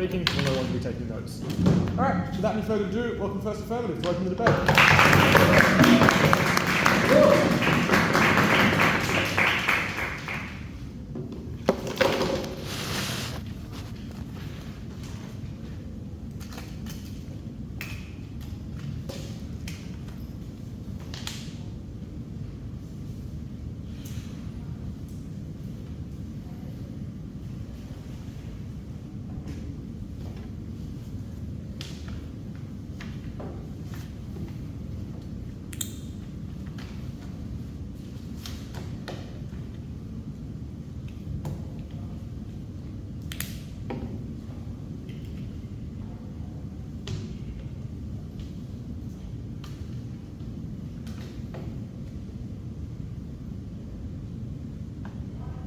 speaking, and no one will be taking notes. All right, without any further ado, welcome first Affirmative to open the debate.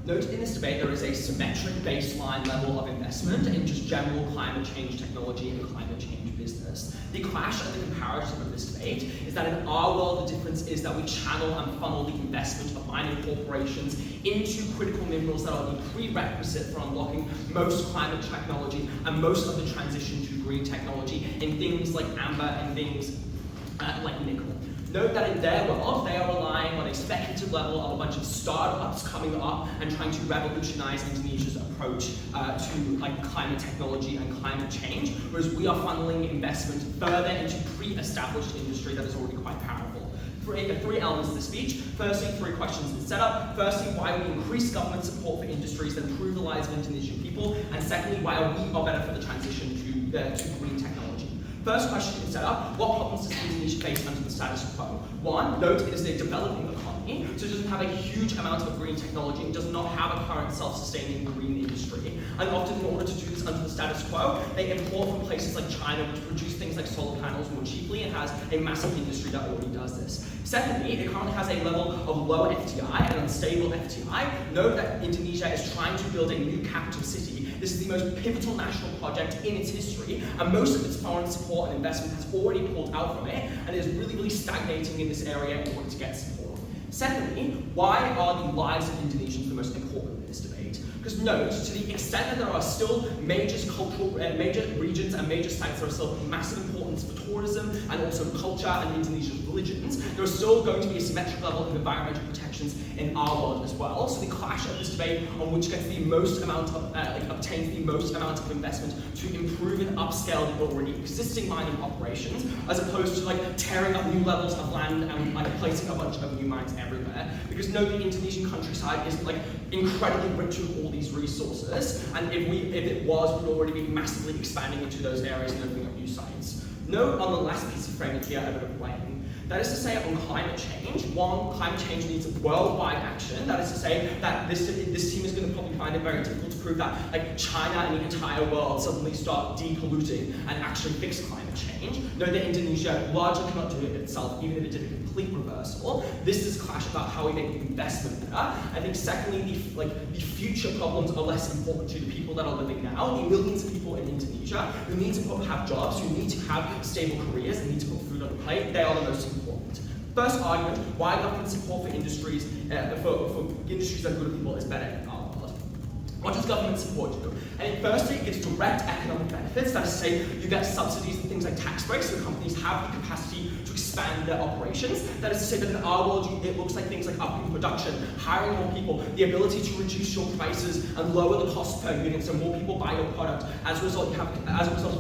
Note in this debate there is a symmetric baseline level of investment in just general climate change technology and climate change business. The clash and the comparison of this debate is that in our world the difference is that we channel and funnel the investment of mining corporations into critical minerals that are the prerequisite for unlocking most climate technology and most of the transition to green technology in things like amber and things like nickel. Note that in their world, they are relying on a speculative level of a bunch of startups coming up and trying to revolutionize Indonesia's approach to climate technology and climate change, whereas we are funneling investment further into pre-established industry that is already quite powerful. Three elements of the speech. Firstly, 3 questions in setup. Firstly, why we increase government support for industries that improve the lives of Indonesian people, and secondly, why we are better for the transition to green technology. First question in setup, what problems does Indonesia face under the status quo? One, note it is a developing economy, so it doesn't have a huge amount of green technology, it does not have a current self-sustaining green industry. And often in order to do this under the status quo, they import from places like China, which produce things like solar panels more cheaply and has a massive industry that already does this. Secondly, it currently has a level of low FDI and unstable FDI. Note that Indonesia is trying to build a new capital city. This is the most pivotal national project in its history, and most of its foreign support and investment has already pulled out from it, and is really stagnating in this area in order to get support. Secondly, why are the lives of Indonesians the most important in this debate? Because note, to the extent that there are still major regions and major sites that are still of massive importance for tourism and also culture and Indonesia's religions, there is still going to be a symmetric level of environmental protections in our world as well. So the clash of this debate on which gets the most amount of, obtains the most amount of investment to improve and upscale the already existing mining operations, as opposed to tearing up new levels of land and placing a bunch of new mines everywhere. Because no, the Indonesian countryside is incredibly rich with all these resources, and if it was, we'd already be massively expanding into those areas and opening up new sites. Note on the last piece of framing here a bit of weighing. That is to say, on climate change, one, climate change needs worldwide action. That is to say that this team is going to probably find it very difficult to prove that China and the entire world suddenly start depolluting and actually fix climate change. Note that Indonesia largely cannot do it itself, even if it did a complete reversal. This is a clash about how we make investment better. I think secondly, the future problems are less important to the people that are living now, the millions of people in Indonesia who need to have jobs, who need to have stable careers, and need to put food on the plate. They are the most important. First argument, why government support for industries, for industries that are good at people is better in our world. What does government support do? And firstly, it gives direct economic benefits. That is to say, you get subsidies and things like tax breaks, so companies have the capacity to expand their operations. That is to say that in our world, it looks like things like upping production, hiring more people, the ability to reduce your prices and lower the cost per unit, so more people buy your product. As a result, you have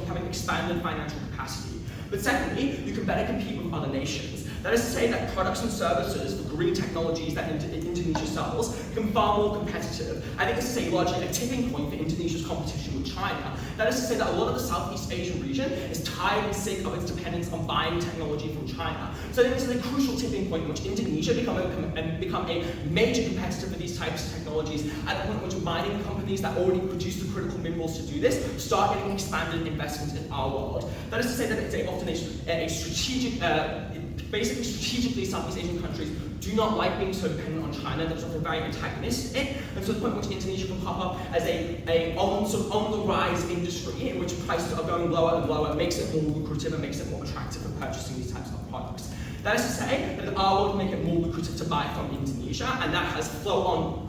having expanded financial capacity. But secondly, you can better compete with other nations. That is to say that products and services for green technologies that Indonesia sells become far more competitive. I think this is largely a tipping point for Indonesia's competition with China. That is to say that a lot of the Southeast Asian region is tired and sick of its dependence on buying technology from China. So I think this is a crucial tipping point in which Indonesia become a major competitor for these types of technologies, at the point in which mining companies that already produce the critical minerals to do this start getting expanded investment in our world. That is to say that it's often a strategic, basically strategically Southeast Asian countries do not like being so dependent on China. That's often very antagonistic, and to the point in which Indonesia can pop up as a on the rise industry in which prices are going lower and lower, makes it more lucrative and makes it more attractive for purchasing these types of products. That is to say that our world will make it more lucrative to buy from Indonesia, and that has flow-on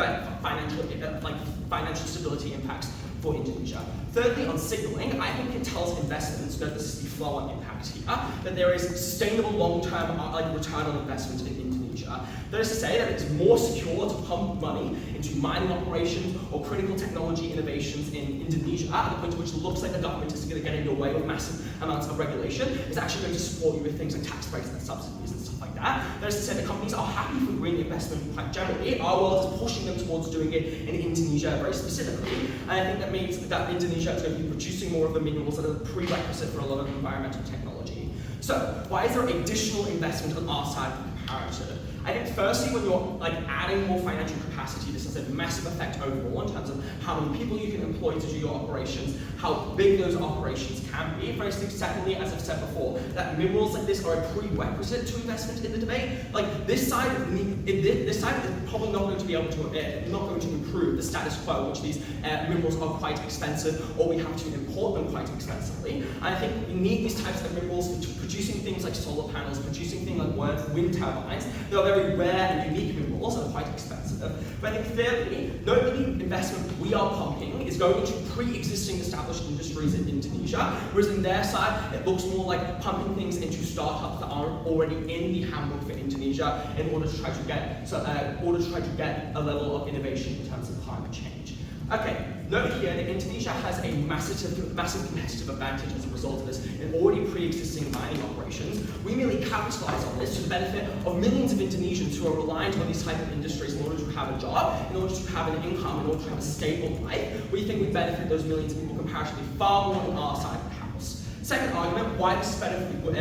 financial stability impacts for Indonesia. Thirdly, on signalling, I think it tells investments, that this is the flow-on impact here, that there is sustainable long-term return on investment in Indonesia. That is to say that it's more secure to pump money into mining operations or critical technology innovations in Indonesia at the point at which it looks like the government is going to get in your way with massive amounts of regulation, is actually going to support you with things like tax breaks and subsidies and stuff like that. That is to say that companies are happy for green investment quite generally. Our world is pushing them towards doing it in Indonesia very specifically, and I think that means that Indonesia is going to be producing more of the minerals that are the prerequisite for a lot of environmental technology. So, why is there additional investment on our side of the comparative? I think firstly, when you're adding more financial capacity, this has a massive effect overall in terms of how many people you can employ to do your operations, how big those operations can be. Firstly, secondly, as I've said before, that minerals like this are a prerequisite to investment in the debate. This side is probably not going to be able to, not going to improve the status quo, which these minerals are quite expensive, or we have to import them quite expensively. And I think we need these types of minerals for producing things like solar panels, producing things like wind turbines. They are very rare and unique minerals and are quite expensive. But I think thirdly, note that the investment we are pumping is going into pre-existing established industries in Indonesia, whereas in their side, it looks more like pumping things into startups that are already in the handbook for Indonesia in order to try to get a level of innovation in terms of climate change. Okay, note here that Indonesia has a massive competitive advantage as a result of this in already pre-existing mining operations. We merely capitalise on this to the benefit of millions of Indonesians who are reliant on these type of industries in order to have a job, in order to have an income, in order to have a stable life. We think we benefit those millions of people comparatively far more on our side of the house. Second argument, why this is better for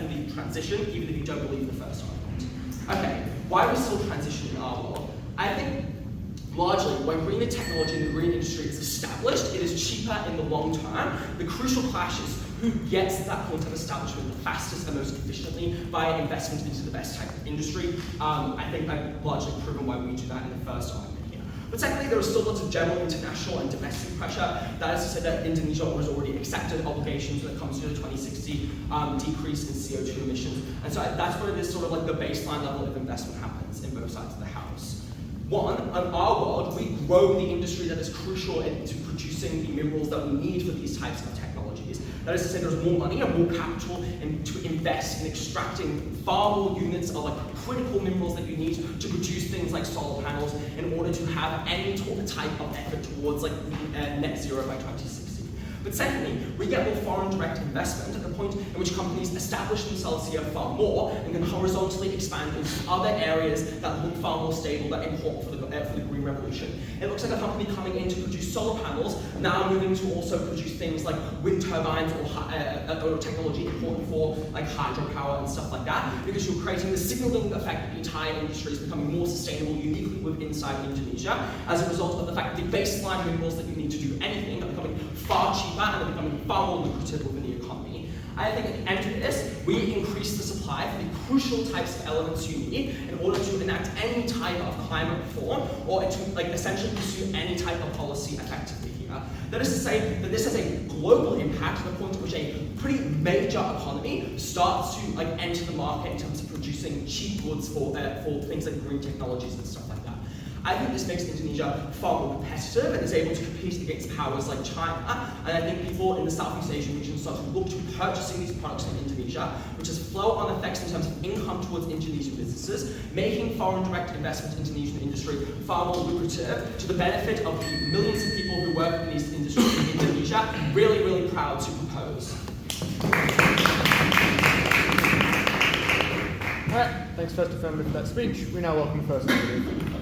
the transition, even if you don't believe the first argument. Okay, why are we still transitioning in our world? I think largely, when green technology in the green industry is established, it is cheaper in the long term. The crucial clash is who gets to that point of establishment the fastest and most efficiently via investment into the best type of industry. I think I've largely proven why we do that in the first argument here. But secondly, there is still lots of general international and domestic pressure. That is to say that Indonesia has already accepted obligations when it comes to the 2060 decrease in CO2 emissions. And so that's where this sort of the baseline level of investment happens in both sides of the house. One, in our world, we grow the industry that is crucial into producing the minerals that we need for these types of technologies. That is to say, there's more money and more capital to invest in extracting far more units of critical minerals that you need to produce things like solar panels in order to have any type of effort towards net zero by 2060. But secondly, we get more foreign direct investment at the point in which companies establish themselves here far more and can horizontally expand into other areas that look far more stable, that important for the green revolution. It looks like a company coming in to produce solar panels, now moving to also produce things like wind turbines or technology important for hydropower and stuff like that, because you're creating the signaling effect that the entire industry is becoming more sustainable uniquely within inside Indonesia as a result of the fact that the baseline minerals that you need to do anything are becoming far cheaper and are becoming far more lucrative within the economy. I think at the end of this, we increase the supply for the crucial types of elements you need in order to enact any type of climate reform or to essentially pursue any type of policy effectively here. That is to say that this has a global impact to the point at which a pretty major economy starts to enter the market in terms of producing cheap goods for things like green technologies and stuff like that. I think this makes Indonesia far more competitive and is able to compete against powers like China. And I think people in the Southeast Asian region start to look to purchasing these products in Indonesia, which has flow-on effects in terms of income towards Indonesian businesses, making foreign direct investment in Indonesian industry far more lucrative to the benefit of the millions of people who work in these industries in Indonesia. Really, really proud to propose. All right, thanks First Affirmative for that speech. We now welcome the First Affirmative.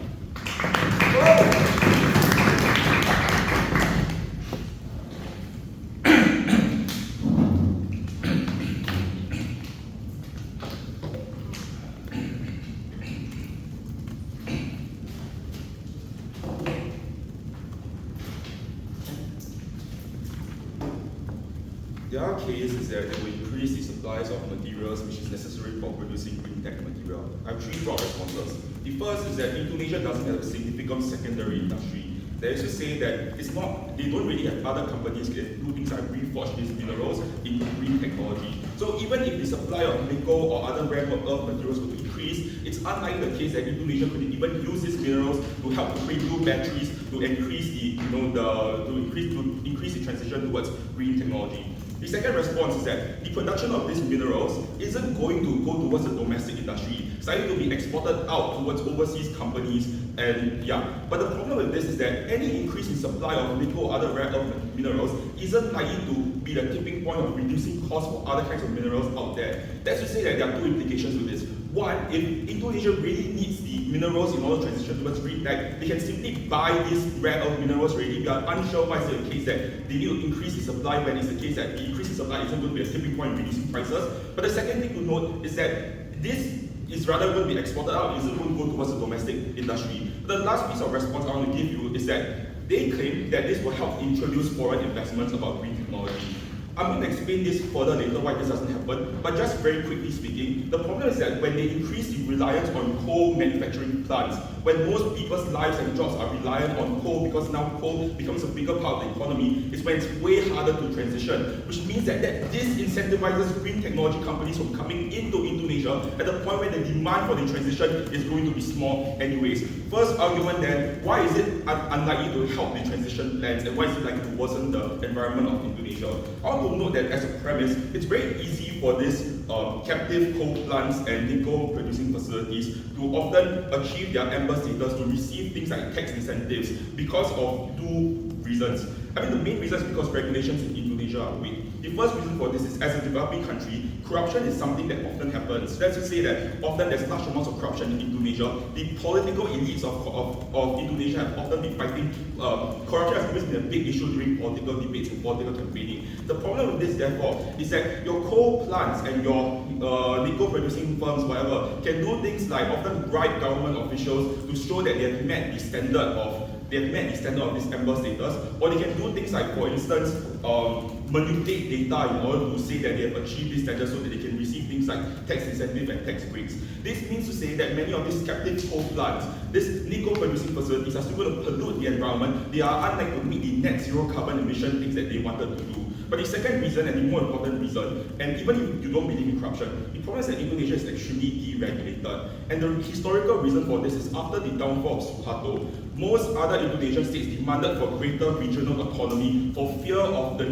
There are cases that will increase the supplies of materials which is necessary for producing green tech material. I have three broad responses. The first is that Indonesia doesn't have a significant secondary industry. That is to say that they don't really have other companies that do things like reforge these minerals into green technology. So even if the supply of nickel or other rare earth materials would increase, it's unlikely the case that Indonesia could even use these minerals to help create new batteries to increase to increase the transition towards green technology. The second response is that the production of these minerals isn't going to go towards the domestic industry. It's likely to be exported out towards overseas companies, and yeah. But the problem with this is that any increase in supply of nickel or other rare earth minerals isn't likely to be the tipping point of reducing costs for other kinds of minerals out there. That's to say that there are two implications with this. One, if Indonesia really needs the minerals in order to transition towards green tech, they can simply buy these rare earth minerals already. We are unsure why it's the case that they need to increase the supply when it's the case that the increase in supply isn't going to be a tipping point in reducing prices. But the second thing to note is that this is rather going to be exported out, it isn't going to go towards the domestic industry. But the last piece of response I want to give you is that they claim that this will help introduce foreign investments about green technology. I'm going to explain this further later why this doesn't happen, but just very quickly speaking, the problem is that when they increase the reliance on coal manufacturing plants, when most people's lives and jobs are reliant on coal because now coal becomes a bigger part of the economy, is when it's way harder to transition, which means that this incentivizes green technology companies from coming into Indonesia at the point where the demand for the transition is going to be small anyways. First argument then, why is it unlikely to help the transition plans, and why is it likely to worsen the environment of Indonesia? I want to note that as a premise, it's very easy for these captive coal plants and nickel producing facilities to often achieve their amber status, to receive things like tax incentives because of two reasons. I mean, the main reason is because regulations in Indonesia are weak. The first reason for this is, as a developing country, corruption is something that often happens. Let's just say that often there's large amounts of corruption in Indonesia. The political elites of Indonesia have often been fighting. Corruption has always been a big issue during political debates and political campaigning. The problem with this, therefore, is that your coal plants and your nickel producing firms, whatever, can do things like often bribe government officials to show that they have met the standard of this amber status, or they can do things like, for instance, manipulate data in order to say that they have achieved this standard so that they can receive things like tax incentive and tax breaks. This means to say that many of these captive coal plants, these nickel producing facilities, are still going to pollute the environment. They are unlikely to meet the net zero carbon emission things that they wanted to do. But the second reason, and the more important reason, and even if you don't believe in corruption, the problem is that Indonesia is extremely deregulated. And the historical reason for this is after the downfall of Suharto, most other Indonesian states demanded for greater regional autonomy for fear of the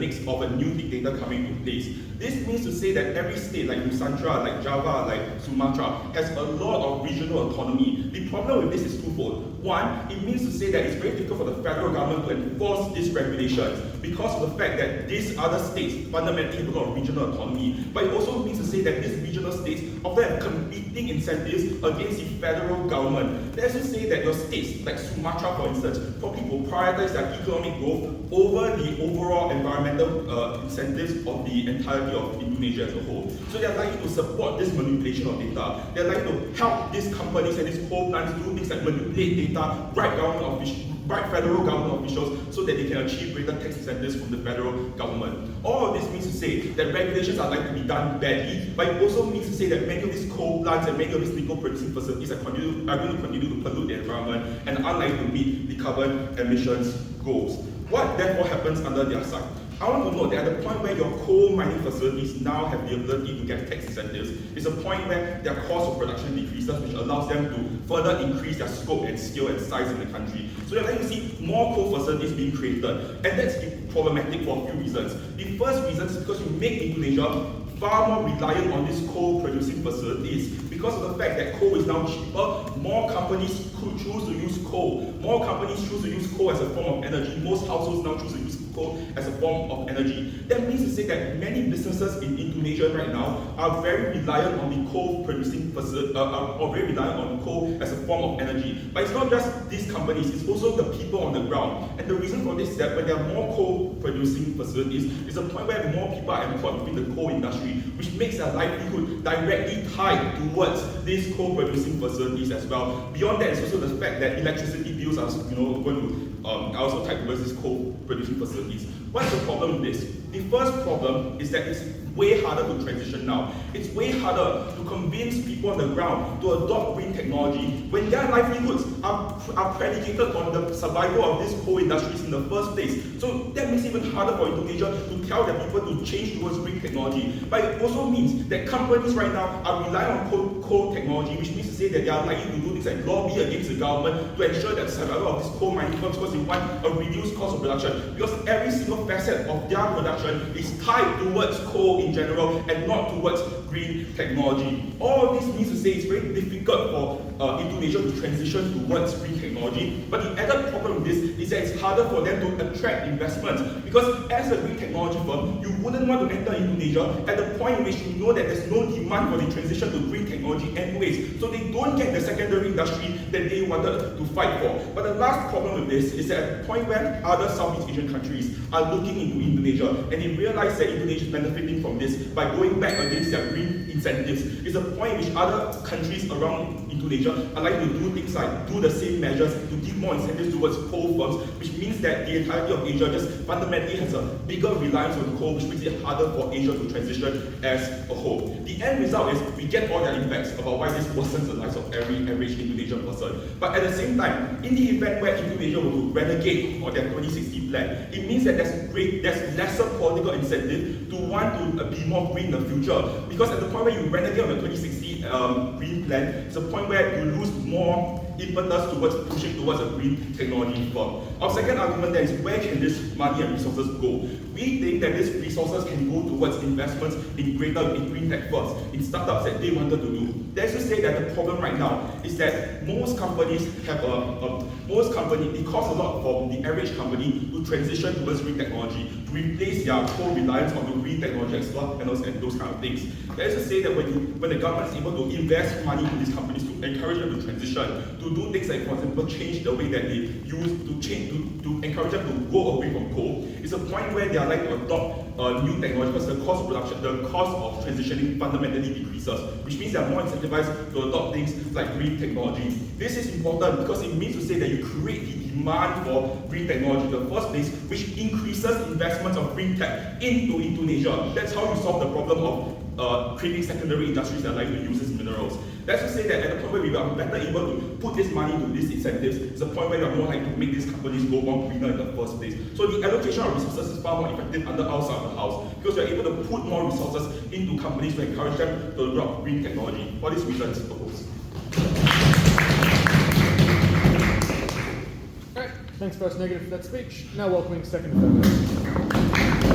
a new dictator coming into place. This means to say that every state like Nusantara, like Java, like Sumatra, has a lot of regional autonomy. The problem with this is twofold. One, it means to say that it's very difficult for the federal government to enforce these regulations because of the fact that these other states fundamentally have a lot of regional autonomy. But it also means to say that these regional states often have competing incentives against the federal government. Let's just say that your states, like Sumatra for instance, probably will prioritize their economic growth over the overall environmental incentives of the entirety of Indonesia as a whole. So they are likely to support this manipulation of data. They are likely to help these companies and these coal plants do things like manipulate data, bribe federal government officials so that they can achieve greater tax incentives from the federal government. All of this means to say that regulations are likely to be done badly, but it also means to say that many of these coal plants and many of these nickel producing facilities are going to continue to pollute the environment and are unlikely to meet the carbon emissions goals. What therefore happens under their side? I want to note that at the point where your coal mining facilities now have the ability to get tax incentives, is a point where their cost of production decreases, which allows them to further increase their scope and scale and size in the country. So you're likely to see more coal facilities being created, and that's problematic for a few reasons. The first reason is because you make Indonesia far more reliant on these coal producing facilities. Because of the fact that coal is now cheaper, more companies could choose to use coal. More companies choose to use coal as a form of energy. Most households now choose to use coal as a form of energy. That means to say that many businesses in Indonesia right now are very reliant on the coal producing facility, or very reliant on coal as a form of energy. But it's not just these companies, it's also the people on the ground. And the reason for this is that when there are more coal producing facilities, it's a point where more people are employed within the coal industry, which makes their livelihood directly tied towards these coal producing facilities as well. Beyond that, it's also the fact that electricity bills are also tied towards these coal producing facilities. What's the problem with this? The first problem is that it's way harder to transition now. It's way harder to convince people on the ground to adopt green technology when their livelihoods are predicated on the survival of these coal industries in the first place. So that makes it even harder for Indonesia to tell their people to change towards green technology. But it also means that companies right now are relying on coal technology, which means to say that they are likely to do things like lobby against the government to ensure that the survival of these coal mining firms, because they want a reduced cost of production, because every single facet of their production is tied towards coal in general and not towards green technology. All of this means to say it's very difficult for Indonesia to transition towards green technology, but the added problem with this is that it's harder for them to attract investments, because as a green technology firm, you wouldn't want to enter Indonesia at the point in which you know that there's no demand for the transition to green technology anyways, so they don't get the secondary industry that they wanted to fight for. But the last problem with this is that at the point where other Southeast Asian countries are looking into Indonesia and they realize that Indonesia is benefiting from this by going back against their green incentives, is a point in which other countries around Indonesia are likely to do things like do the same measures to give more incentives towards coal firms, which means that the entirety of Asia just fundamentally has a bigger reliance on coal, which makes it harder for Asia to transition as a whole. The end result is we get all their impacts about why this worsens the lives of every average Indonesian person. But at the same time, in the event where Indonesia were to renegade on their 2060 plan, it means that there's lesser political incentive to want to be more green in the future. Because at the point where you renegade on the 2060 green plan, it's a point where you lose more impetus towards pushing towards a green technology firm. Our second argument then is, where can this money and resources go? We think that these resources can go towards investments in green tech firms, in startups that they wanted to do. That's to say that the problem right now is that most companies have it costs a lot for the average company to transition towards green technology, to replace their whole reliance on the green technology and those kind of things. That is to say that when the government is able to invest money into these companies to encourage them to transition, to do things like, for example, change the way that they use, to encourage them to go away from coal, it's a point where they are like to adopt new technology, because the cost of production, the cost of transitioning fundamentally decreases, which means they are more incentivized to adopt things like green technology. This is important because it means to say that you create the demand for green technology in the first place, which increases investments of green tech into Indonesia. That's how you solve the problem of creating secondary industries that like to use these minerals. That's to say that at the point where we are better able to put this money into these incentives, it's a point where we are more likely to make these companies go more greener in the first place. So the allocation of resources is far more effective under our side of the house, because we are able to put more resources into companies to encourage them to adopt green technology. For these reasons, propose. Alright, thanks first negative for that speech. Now welcoming second affirmative.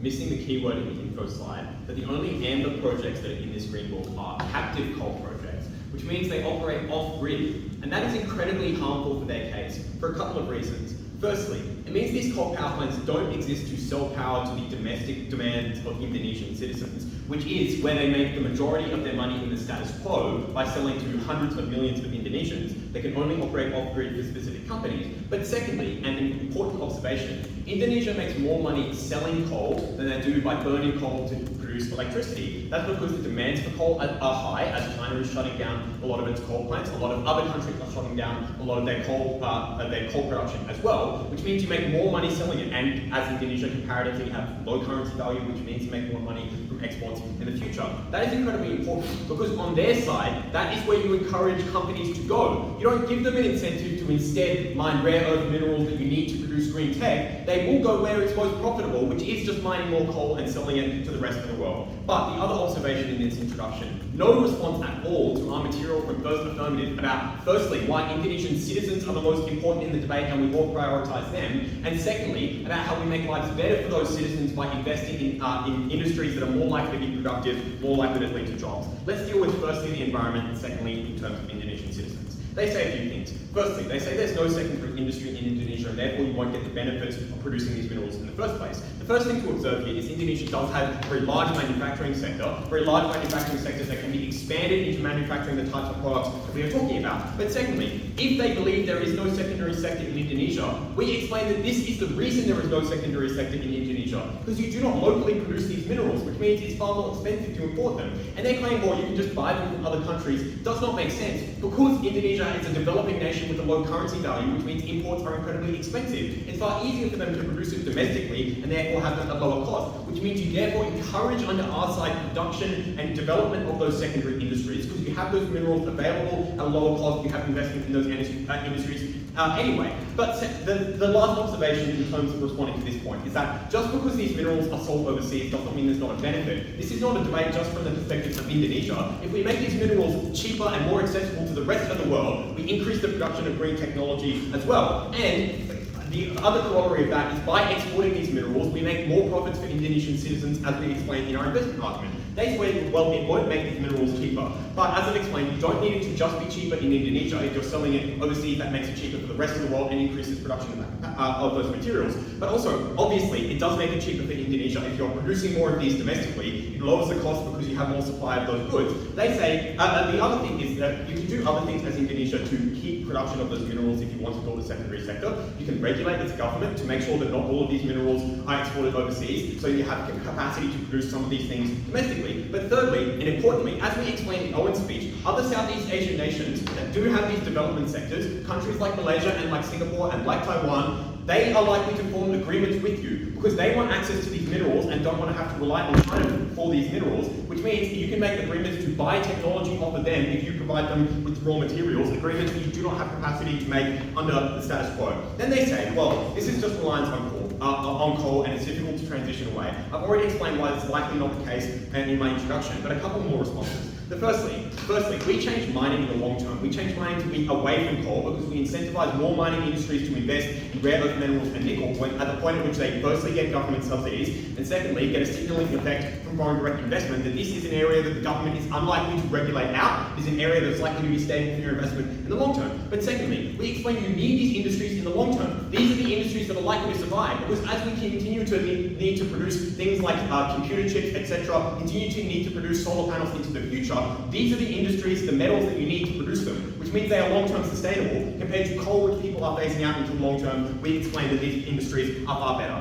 Missing the keyword in the info slide, that the only amber projects that are in this green book are captive coal projects, which means they operate off-grid, and that is incredibly harmful for their case, for a couple of reasons. Firstly, it means these coal power plants don't exist to sell power to the domestic demands of Indonesian citizens, which is where they make the majority of their money in the status quo by selling to hundreds of millions of Indonesians. They can only operate off-grid for specific companies. But secondly, and an important observation, Indonesia makes more money selling coal than they do by burning coal to produce electricity. That's because the demands for coal are high, as China is shutting down a lot of its coal plants. A lot of other countries are shutting down a lot of their coal production as well, which means you make more money selling it. And as Indonesia comparatively have low currency value, which means you make more money from exports in the future. That is incredibly important, because on their side, that is where you encourage companies to go. You don't give them an incentive to instead mine rare earth minerals that you need to produce green tech. They will go where it's most profitable, which is just mining more coal and selling it to the rest of the world. world. But the other observation in this introduction, no response at all to our material from first Affirmative about, firstly, why Indonesian citizens are the most important in the debate and we all prioritise them, and secondly, about how we make lives better for those citizens by investing in industries that are more likely to be productive, more likely to lead to jobs. Let's deal with firstly the environment and secondly in terms of Indonesian citizens. They say a few things. Firstly, they say there's no secondary industry in Indonesia and therefore you won't get the benefits of producing these minerals in the first place. The first thing to observe here is Indonesia does have a very large manufacturing sector, very large manufacturing sectors that can be expanded into manufacturing the types of products that we are talking about. But secondly, if they believe there is no secondary sector in Indonesia, we explain that this is the reason there is no secondary sector in Indonesia, because you do not locally produce these minerals, which means it's far more expensive to import them. And they claim, well, you can just buy them from other countries. Does not make sense, because Indonesia is a developing nation with a low currency value, which means imports are incredibly expensive. It's far easier for them to produce it domestically and therefore have them at lower cost, which means you therefore encourage under our side production and development of those secondary industries, because you have those minerals available at a lower cost, you have investment in those industries anyway. But the last observation in terms of responding to this point is that just because these minerals are sold overseas does not mean there's not a benefit. This is not a debate just from the perspective of Indonesia. If we make these minerals cheaper and more accessible to the rest of the world, we increase the production of green technology as well. And the other corollary of that is by exporting these minerals, we make more profits for Indonesian citizens, as we explained in our investment argument. They say, well, it won't make these minerals cheaper. But as I've explained, you don't need it to just be cheaper in Indonesia. If you're selling it overseas, that makes it cheaper for the rest of the world and increases production of those materials. But also, obviously, it does make it cheaper for Indonesia. If you're producing more of these domestically, it lowers the cost because you have more supply of those goods. They say, the other thing is that you can do other things as Indonesia to keep production of those minerals if you want to build a secondary sector. You can regulate its government to make sure that not all of these minerals are exported overseas, so you have capacity to produce some of these things domestically. But thirdly, and importantly, as we explained in Owen's speech, other Southeast Asian nations that do have these development sectors, countries like Malaysia and like Singapore and like Taiwan, they are likely to form agreements with you because they want access to these minerals and don't want to have to rely on China for these minerals, which means you can make agreements to buy technology off of them if you provide them with raw materials, agreements that you do not have capacity to make under the status quo. Then they say, well, this is just reliance on coal and it's difficult to transition away. I've already explained why this is likely not the case in my introduction, but a couple more responses. Firstly, we changed mining in the long term. We changed mining to be away from coal because we incentivize more mining industries to invest in rare earth minerals and nickel at the point at which they firstly get government subsidies and secondly get a signaling effect from foreign direct investment that this is an area that the government is unlikely to regulate out, is an area that's likely to be stable for your investment in the long term. But secondly, we explain you need these industries in the long term. These are the industries that are likely to survive because as we continue to need to produce things like computer chips, etc., continue to need to produce solar panels into the future, these are the industries, the metals that you need to produce them, which means they are long-term sustainable compared to coal, which people are phasing out into the long term. We explain that these industries are far better.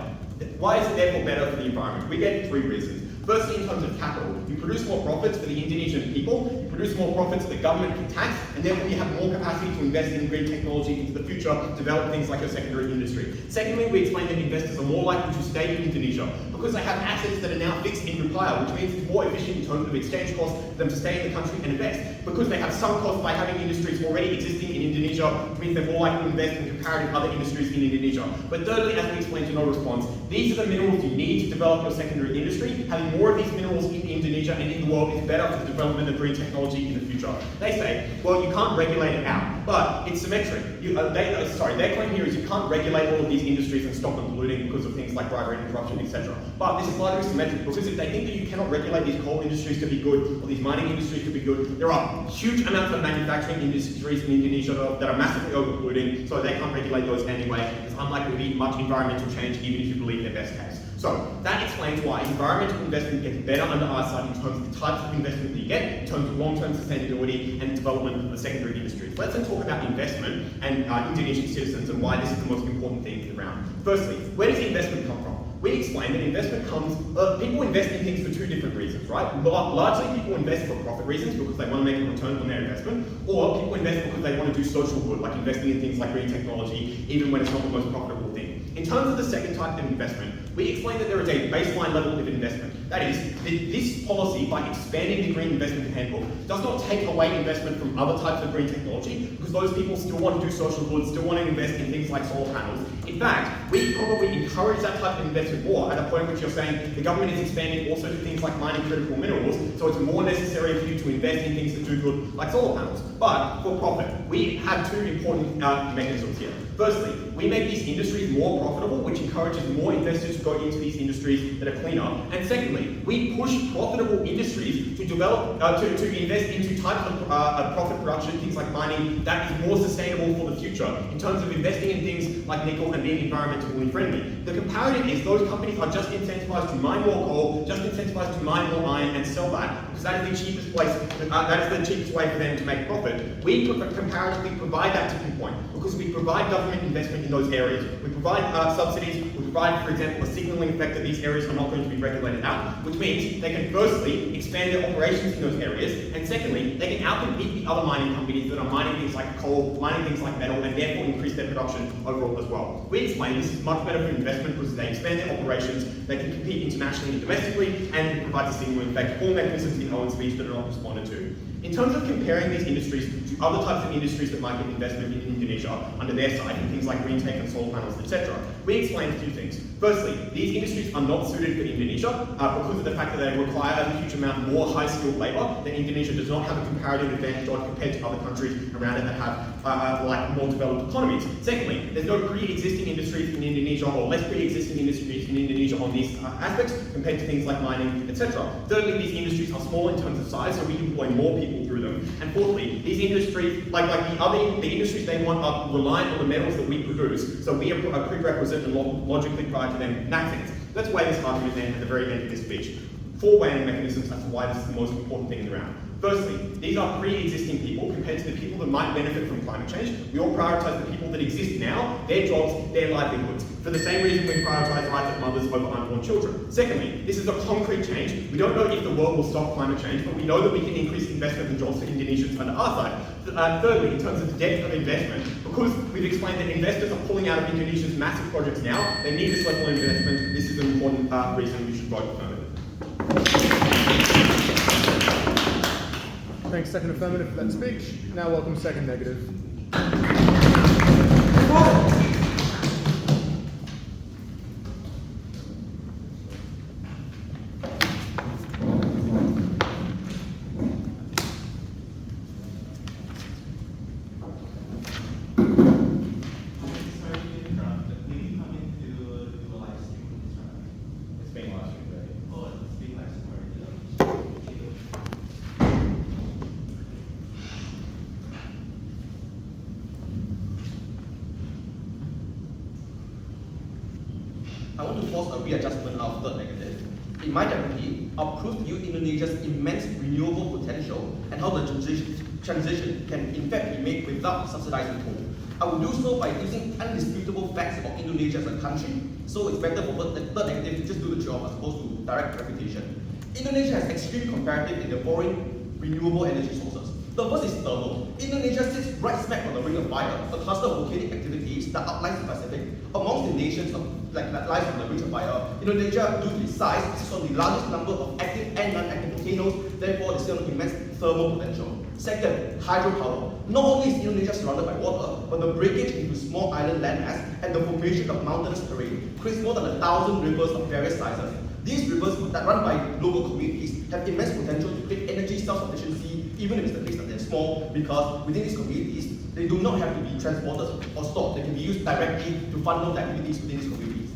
Why is it therefore better for the environment? We get 3 reasons. Firstly, in terms of capital, you produce more profits for the Indonesian people, you produce more profits that the government can tax, and therefore you have more capacity to invest in green technology into the future, develop things like your secondary industry. Secondly, we explain that investors are more likely to stay in Indonesia because they have assets that are now fixed in rupiah, which means it's more efficient in terms of exchange costs for them to stay in the country and invest. Because they have some costs by having industries already existing in Indonesia, which means they're more likely to invest in comparative other industries in Indonesia. But thirdly, as we explained to no response, these are the minerals you need to develop your secondary industry. Having more of these minerals in Indonesia and in the world is better for the development of green technology in the future. They say, well, you can't regulate it out, but it's symmetric. Their claim here is you can't regulate all of these industries and stop them polluting because of things like bribery and corruption, etc. But this is largely symmetric because if they think that you cannot regulate these coal industries to be good or these mining industries to be good, there are huge amounts of manufacturing industries in Indonesia that are massively over-polluting, so they can't regulate those anyway. It's unlikely to be much environmental change even if you believe their best case. So that explains why environmental investment gets better under our side in terms of the types of investment that you get, in terms of long-term sustainability and development of the secondary industries. Let's then talk about investment and Indonesian citizens and why this is the most important thing in the round. Firstly, where does investment come from? We explain that investment comes, people invest in things for 2 different reasons, right? Largely people invest for profit reasons because they want to make a return on their investment, or people invest because they want to do social good, like investing in things like green technology, even when it's not the most profitable thing. In terms of the second type of investment, we explained that there is a baseline level of investment. That is, this policy, by expanding the Green Investment Handbook, does not take away investment from other types of green technology, because those people still want to do social good, still want to invest in things like solar panels. In fact, we probably encourage that type of investment more at a point which you're saying the government is expanding also to things like mining critical minerals, so it's more necessary for you to invest in things that do good, like solar panels. But for profit, we have two important mechanisms here. Firstly, we make these industries more profitable, which encourages more investors to go into these industries that are cleaner. And secondly, we push profitable industries to develop, to invest into types of profit production, things like mining, that is more sustainable for the future in terms of investing in things like nickel and being environmentally friendly. The comparative is those companies are just incentivized to mine more coal, just incentivized to mine more iron and sell that, because that is the cheapest place, that is the cheapest way for them to make profit. We comparatively provide that tipping point, because we provide government investment in those areas. We provide subsidies, we provide, for example, a signalling effect that these areas are not going to be regulated out, which means they can firstly expand their operations in those areas, and secondly, they can outcompete the other mining companies that are mining things like coal, mining things like metal, and therefore increase their production overall as well. We explain this is much better for investment because they expand their operations, they can compete internationally and domestically, and it provides a signalling effect, all mechanisms in Owen's speech that are not responded to. In terms of comparing these industries to other types of industries that might get investment in Indonesia under their side, in things like green tech and solar panels, etc., we explained a few things. Firstly, these industries are not suited for Indonesia because of the fact that they require a huge amount more high-skilled labour that Indonesia does not have a comparative advantage on compared to other countries around it that have like more developed economies. Secondly, there's no pre-existing industries in Indonesia or less pre-existing industries in Indonesia on these aspects compared to things like mining, etc. Thirdly, these industries are small in terms of size, so we employ more people through them. And fourthly, these industries, the industries they want are reliant on the metals that we produce, so we are a prerequisite and logically prior to them in that sense. Let's weigh this argument then at the very end of this speech. 4 weighing mechanisms as to why this is the most important thing in the round. Firstly, these are pre-existing people compared to the people that might benefit from climate change. We all prioritise the people that exist now, their jobs, their livelihoods. For the same reason we prioritise rights of mothers over unborn children. Secondly, this is a concrete change. We don't know if the world will stop climate change, but we know that we can increase investment and jobs for Indonesians under our side. Thirdly, in terms of the depth of investment, because we've explained that investors are pulling out of Indonesia's massive projects now, they need this level of investment. This is an important reason we should vote affirmative. Thanks, second affirmative for that speech. Now welcome second negative. I want to force a readjustment of third negative. In my deputy, I'll prove to you Indonesia's immense renewable potential and how the transition can in fact be made without subsidizing coal. I will do so by using undisputable facts about Indonesia as a country, so it's better for third negative to just do the job as opposed to direct refutation. Indonesia has extreme comparative in the foreign renewable energy sources. The first is thermal. Indonesia sits right smack on the ring of fire, a cluster of volcanic activities that outlines the Pacific. Amongst the nations that lies on the ring of fire, Indonesia, due to its size, is on the largest number of active and non-active volcanoes, therefore there's still an immense thermal potential. Second, hydropower. Not only is Indonesia surrounded by water, but the breakage into small island landmass and the formation of mountainous terrain creates more than 1,000 rivers of various sizes. These rivers that run by local communities have immense potential to create energy self-sufficiency, even if it's the case that they're small, because within these communities, they do not have to be transported or stored. They can be used directly to fund those activities within these communities.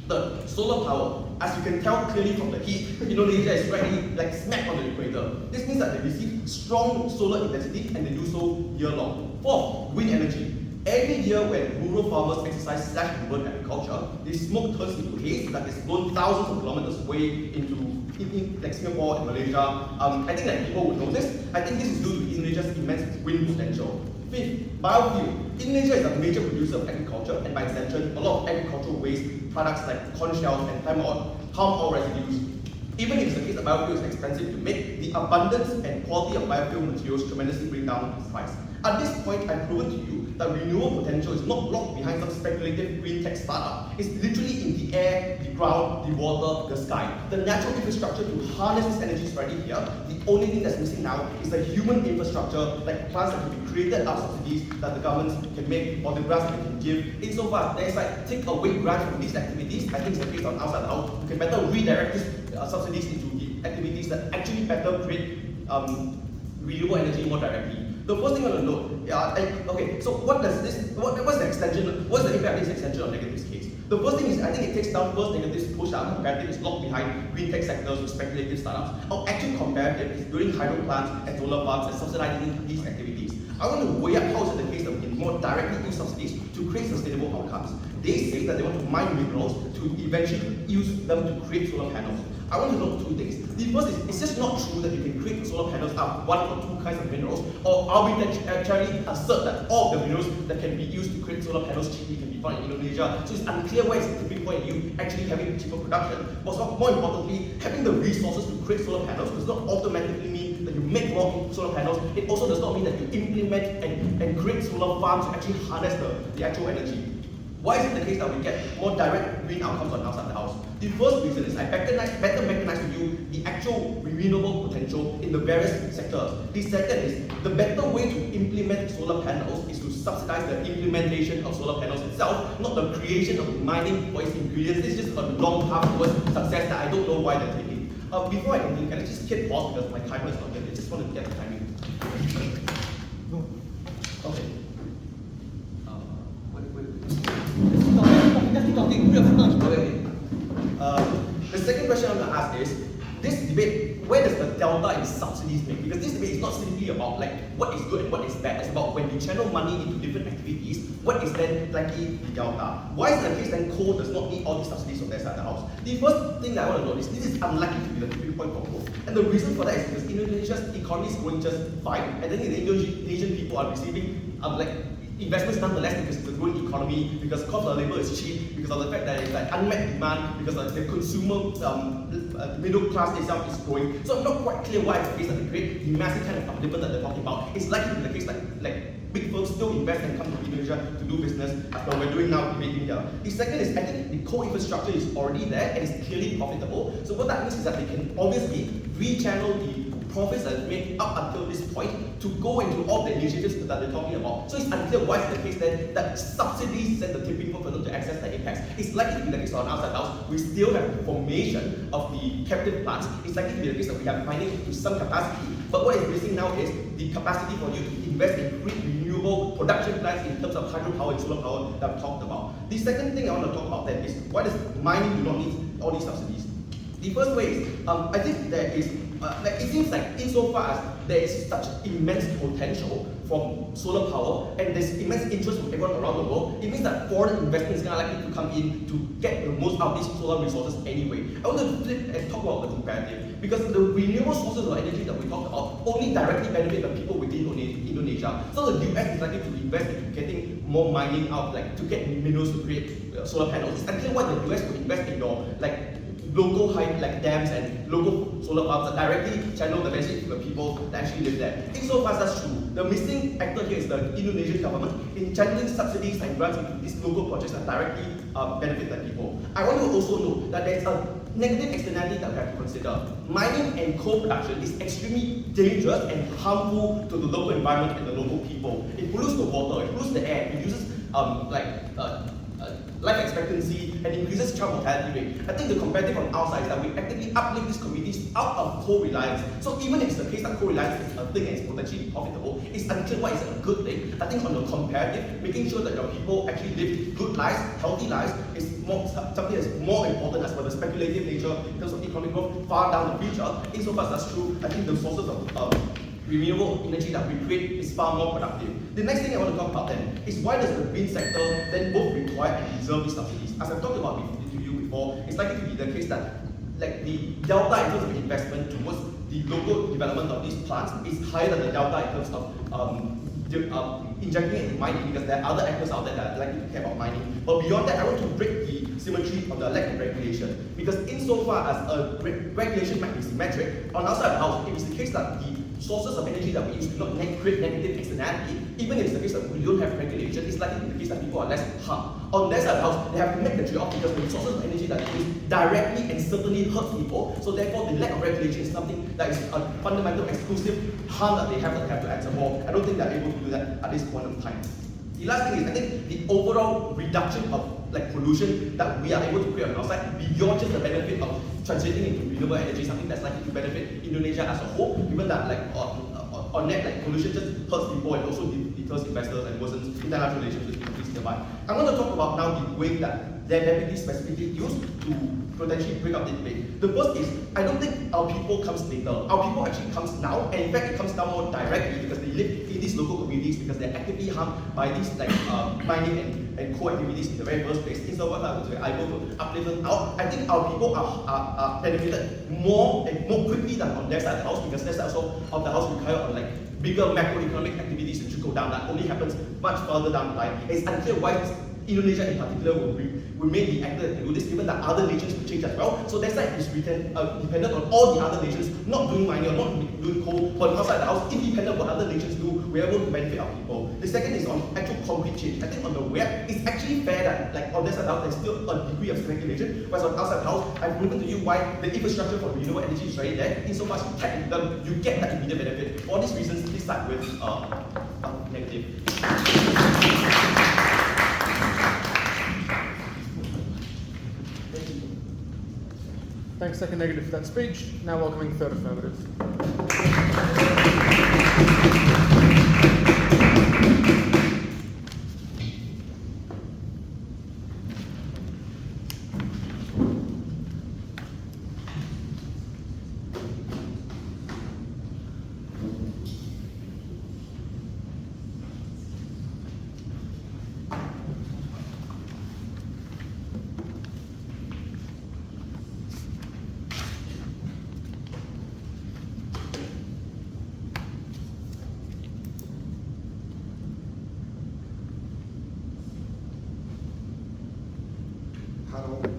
Third, solar power. As you can tell clearly from the heat, Indonesia is right smack on the equator. This means that they receive strong solar intensity and they do so year-long. Fourth, wind energy. Every year when rural farmers exercise /urban agriculture, the smoke turns into haze that is blown thousands of kilometers away into like Singapore and Malaysia. I think that people would know this. I think this is due to Indonesia's immense wind potential. Fifth, biofuel. Indonesia is a major producer of agriculture and by extension, a lot of agricultural waste products like corn shells and palm oil residues. Even if it's the case that biofuel is expensive to make, the abundance and quality of biofuel materials tremendously bring down its price. At this point, I've proven to you that renewable potential is not locked behind some speculative green tech startup. It's literally in the air, the ground, the water, the sky. The natural infrastructure to harness this energy is already here. The only thing that's missing now is the human infrastructure, like plants that can be created out of subsidies that the governments can make or the grants that they can give. Insofar as there's like take away grants from these activities, I think it's the case on outside the house. You can better redirect these subsidies into the activities that actually better create renewable energy more directly. The first thing I want to note, okay, so what's the extension, what's the impact of this extension on negatives case? The first thing is, I think it takes down first negatives, push down comparative is locked behind green tech sectors with speculative startups. Our actual comparative is building hydro plants and solar farms and subsidizing these activities. I want to weigh up how is it the case that we can more directly use subsidies to create sustainable outcomes. They say that they want to mine minerals to eventually use them to create solar panels. I want to note two things. The first is, it's just not true that you can create solar panels out of one or two kinds of minerals, or arbitrarily assert that all of the minerals that can be used to create solar panels cheaply can be found in Indonesia. So it's unclear where is the tipping point in you actually having cheaper production. But more importantly, having the resources to create solar panels does not automatically mean that you make more solar panels. It also does not mean that you implement and create solar farms to actually harness the actual energy. Why is it the case that we get more direct green outcomes on outside the house? The first reason is I better recognize to you the actual renewable potential in the various sectors. The second is the better way to implement solar panels is to subsidize the implementation of solar panels itself, not the creation of mining for its ingredients. This is just a long path towards success that I don't know why they're taking. Before I continue, can I just hit pause because my timer is not good. I just want to get the timing. Okay. The second question I'm going to ask is, this debate, where does the delta in subsidies make? Because this debate is not simply about like what is good and what is bad. It's about when you channel money into different activities, what is then likely the delta? Why is it the case that coal does not need all these subsidies from their side of the house? The first thing that I want to note is this is unlikely to be the tipping point for coal. And the reason for that is because Indonesia's economy is growing just fine, and then the Indonesian people are receiving investments nonetheless because it's a growing economy, because cost of labor is cheap, because of the fact that it's like unmet demand, because of the consumer middle class itself is growing. So I'm not quite clear why it's the case that they create the massive kind of upliftment that they're talking about. It's likely to be the case like big firms still invest and come to Indonesia to do business as what we're doing now debating here. The second is I think the coal infrastructure is already there and is clearly profitable. So what that means is that they can obviously rechannel the profits that are made up until this point to go into all the initiatives that they're talking about. So it's unclear why it's the case then that subsidies set the tipping point for them to access the apex. It's likely to be the case on outside house. We still have the formation of the captive plants. It's likely to be the case that we have mining to some capacity. But what is missing now is the capacity for you to invest in renewable production plants in terms of hydropower and solar power that I've talked about. The second thing I want to talk about then is why does mining do not need all these subsidies? The first way is, I think there is, it seems like insofar as there is such immense potential from solar power and there's immense interest from everyone around the world, it means that foreign investment is going to likely to come in to get the most out of these solar resources anyway. I want to flip and talk about the comparative, because the renewable sources of energy that we talked about only directly benefit the people within Indonesia. So the US is likely to invest into getting more mining out, like to get minerals to create solar panels. It's unclear why the US would invest in your local dams and local solar farms that directly channel the message to the people that actually live there. Insofar as that's true, the missing actor here is the Indonesian government in channeling subsidies and grants into these local projects that directly benefit the people. I want to also note that there's a negative externality that we have to consider. Mining and coal production is extremely dangerous and harmful to the local environment and the local people. It pollutes the water, it pollutes the air, it uses life expectancy and increases child mortality rate. I think the comparative on our side is that we actively uplift these communities out of coal reliance. So even if it's the case that coal reliance is a thing and it's potentially profitable, it's unclear why it's a good thing. I think on the comparative, making sure that your people actually live good lives, healthy lives, is something that's more important as well as the speculative nature in terms of economic growth far down the future. Insofar as that's true, I think the sources of renewable energy that we create is far more productive. The next thing I want to talk about then is why does the green sector then both require and deserve these subsidies? As I've talked about to you before, it's likely to be the case that the delta in terms of investment towards the local development of these plants is higher than the delta in terms of injecting it in mining, because there are other actors out there that are likely to care about mining. But beyond that, I want to break the symmetry of the lack of regulation, because insofar as a regulation might be symmetric, on our side of the house, if it's the case that the sources of energy that we use do not create negative externality, even if it's the case that we don't have regulation, it's likely to be the case that people are less harmed. On their side of the house, they have to make the trade-off because the sources of energy that they use directly and certainly hurt people, so therefore the lack of regulation is something that is a fundamental exclusive harm that they have to answer for. I don't think they're able to do that at this point of time. The last thing is, I think the overall reduction of pollution that we are able to create on our side, beyond just the benefit of transitioning into renewable energy, something that's likely to benefit Indonesia as a whole, given that on net, pollution just hurts people and also deters investors and worsens international relations with countries nearby. I'm going to talk about now the way that their deputy specifically used to potentially break up the debate. The first is, I don't think our people comes later. Our people actually comes now, and in fact it comes down more directly because they live in these local communities because they're actively harmed by these mining and coal activities in the very first place. Instead of what we're able to uplift them out, I think our people are benefited more quickly than on their side of the house because their side of the house require on bigger macroeconomic activities to trickle down that only happens much further down the line. It's unclear why Indonesia in particular will remain the actor that can do this, given that other nations will change as well. So their side is dependent on all the other nations not doing mining or not doing coal, but outside the house, independent of what other nations do, we're able to benefit our people. The second is on actual concrete change. I think on the web, it's actually fair that on their side of the house, there's still a degree of speculation, whereas on outside the house, I've proven to you why the infrastructure for renewable energy is already there. In so much you tap into them, you get that immediate benefit. For all these reasons, please start with negative. Thanks, second negative for that speech. Now welcoming third affirmative.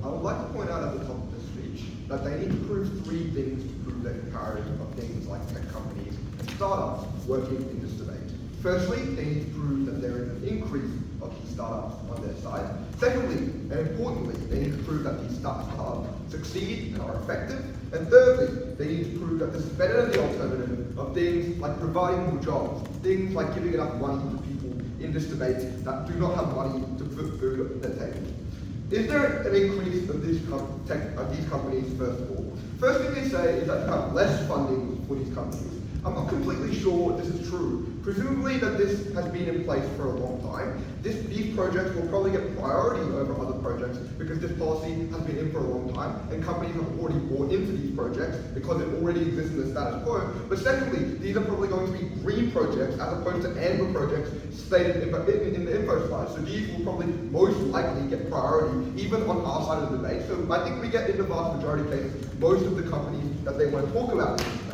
I would like to point out at the top of the speech that they need to prove three things to prove their comparison of things like tech companies and startups working in this debate. Firstly, they need to prove that there is an increase of these startups on their side. Secondly, and importantly, they need to prove that these startups succeed and are effective. And thirdly, they need to prove that this is better than the alternative of things like providing more jobs, things like giving enough money to people in this debate that do not have money to put food on their table. Is there an increase of these companies, first of all? First thing they say is that you have less funding for these companies. I'm not completely sure this is true. Presumably that this has been in place for a long time. These projects will probably get priority over other projects because this policy has been in for a long time and companies have already bought into these projects because it already exists in the status quo. But secondly, these are probably going to be green projects as opposed to amber projects stated in the info slide. So these will probably most likely get priority even on our side of the debate. So I think we get in the vast majority of cases most of the companies that they want to talk about in this debate.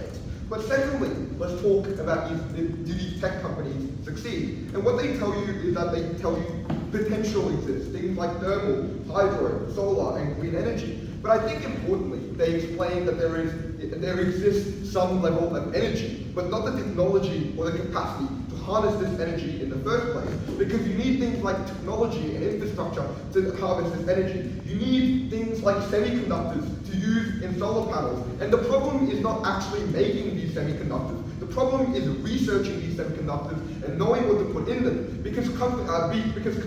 But secondly, let's talk about do these tech companies succeed? And what they tell you is that they tell you potential exists, things like thermal, hydro, solar, and green energy. But I think importantly, they explain that there exists some level of energy, but not the technology or the capacity to harness this energy in the first place. Because you need things like technology and infrastructure to harvest this energy. You need things like semiconductors to use in solar panels. And the problem is not actually making these semiconductors. The problem is researching these semiconductors and knowing what to put in them. Because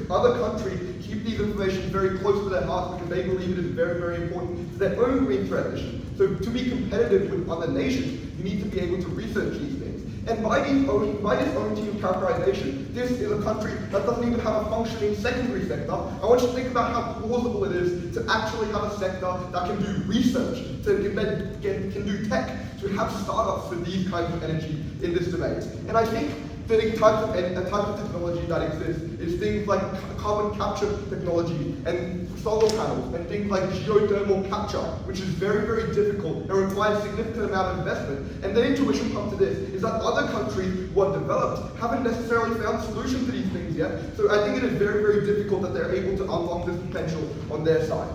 other countries keep these information very close to their hearts because they believe it is very, very important to their own green transition. So to be competitive with other nations, you need to be able to research these things. And by this own team characterization, this is a country that doesn't even have a functioning secondary sector. I want you to think about how plausible it is to actually have a sector that can do research, can do tech, to have startups for these kinds of energy in this debate. And I think the type of technology that exists is things like carbon capture technology and solar panels and things like geothermal capture, which is very, very difficult and requires a significant amount of investment. And the intuition comes to this is that other countries who are developed haven't necessarily found solutions to these things yet. So I think it is very, very difficult that they're able to unlock this potential on their side.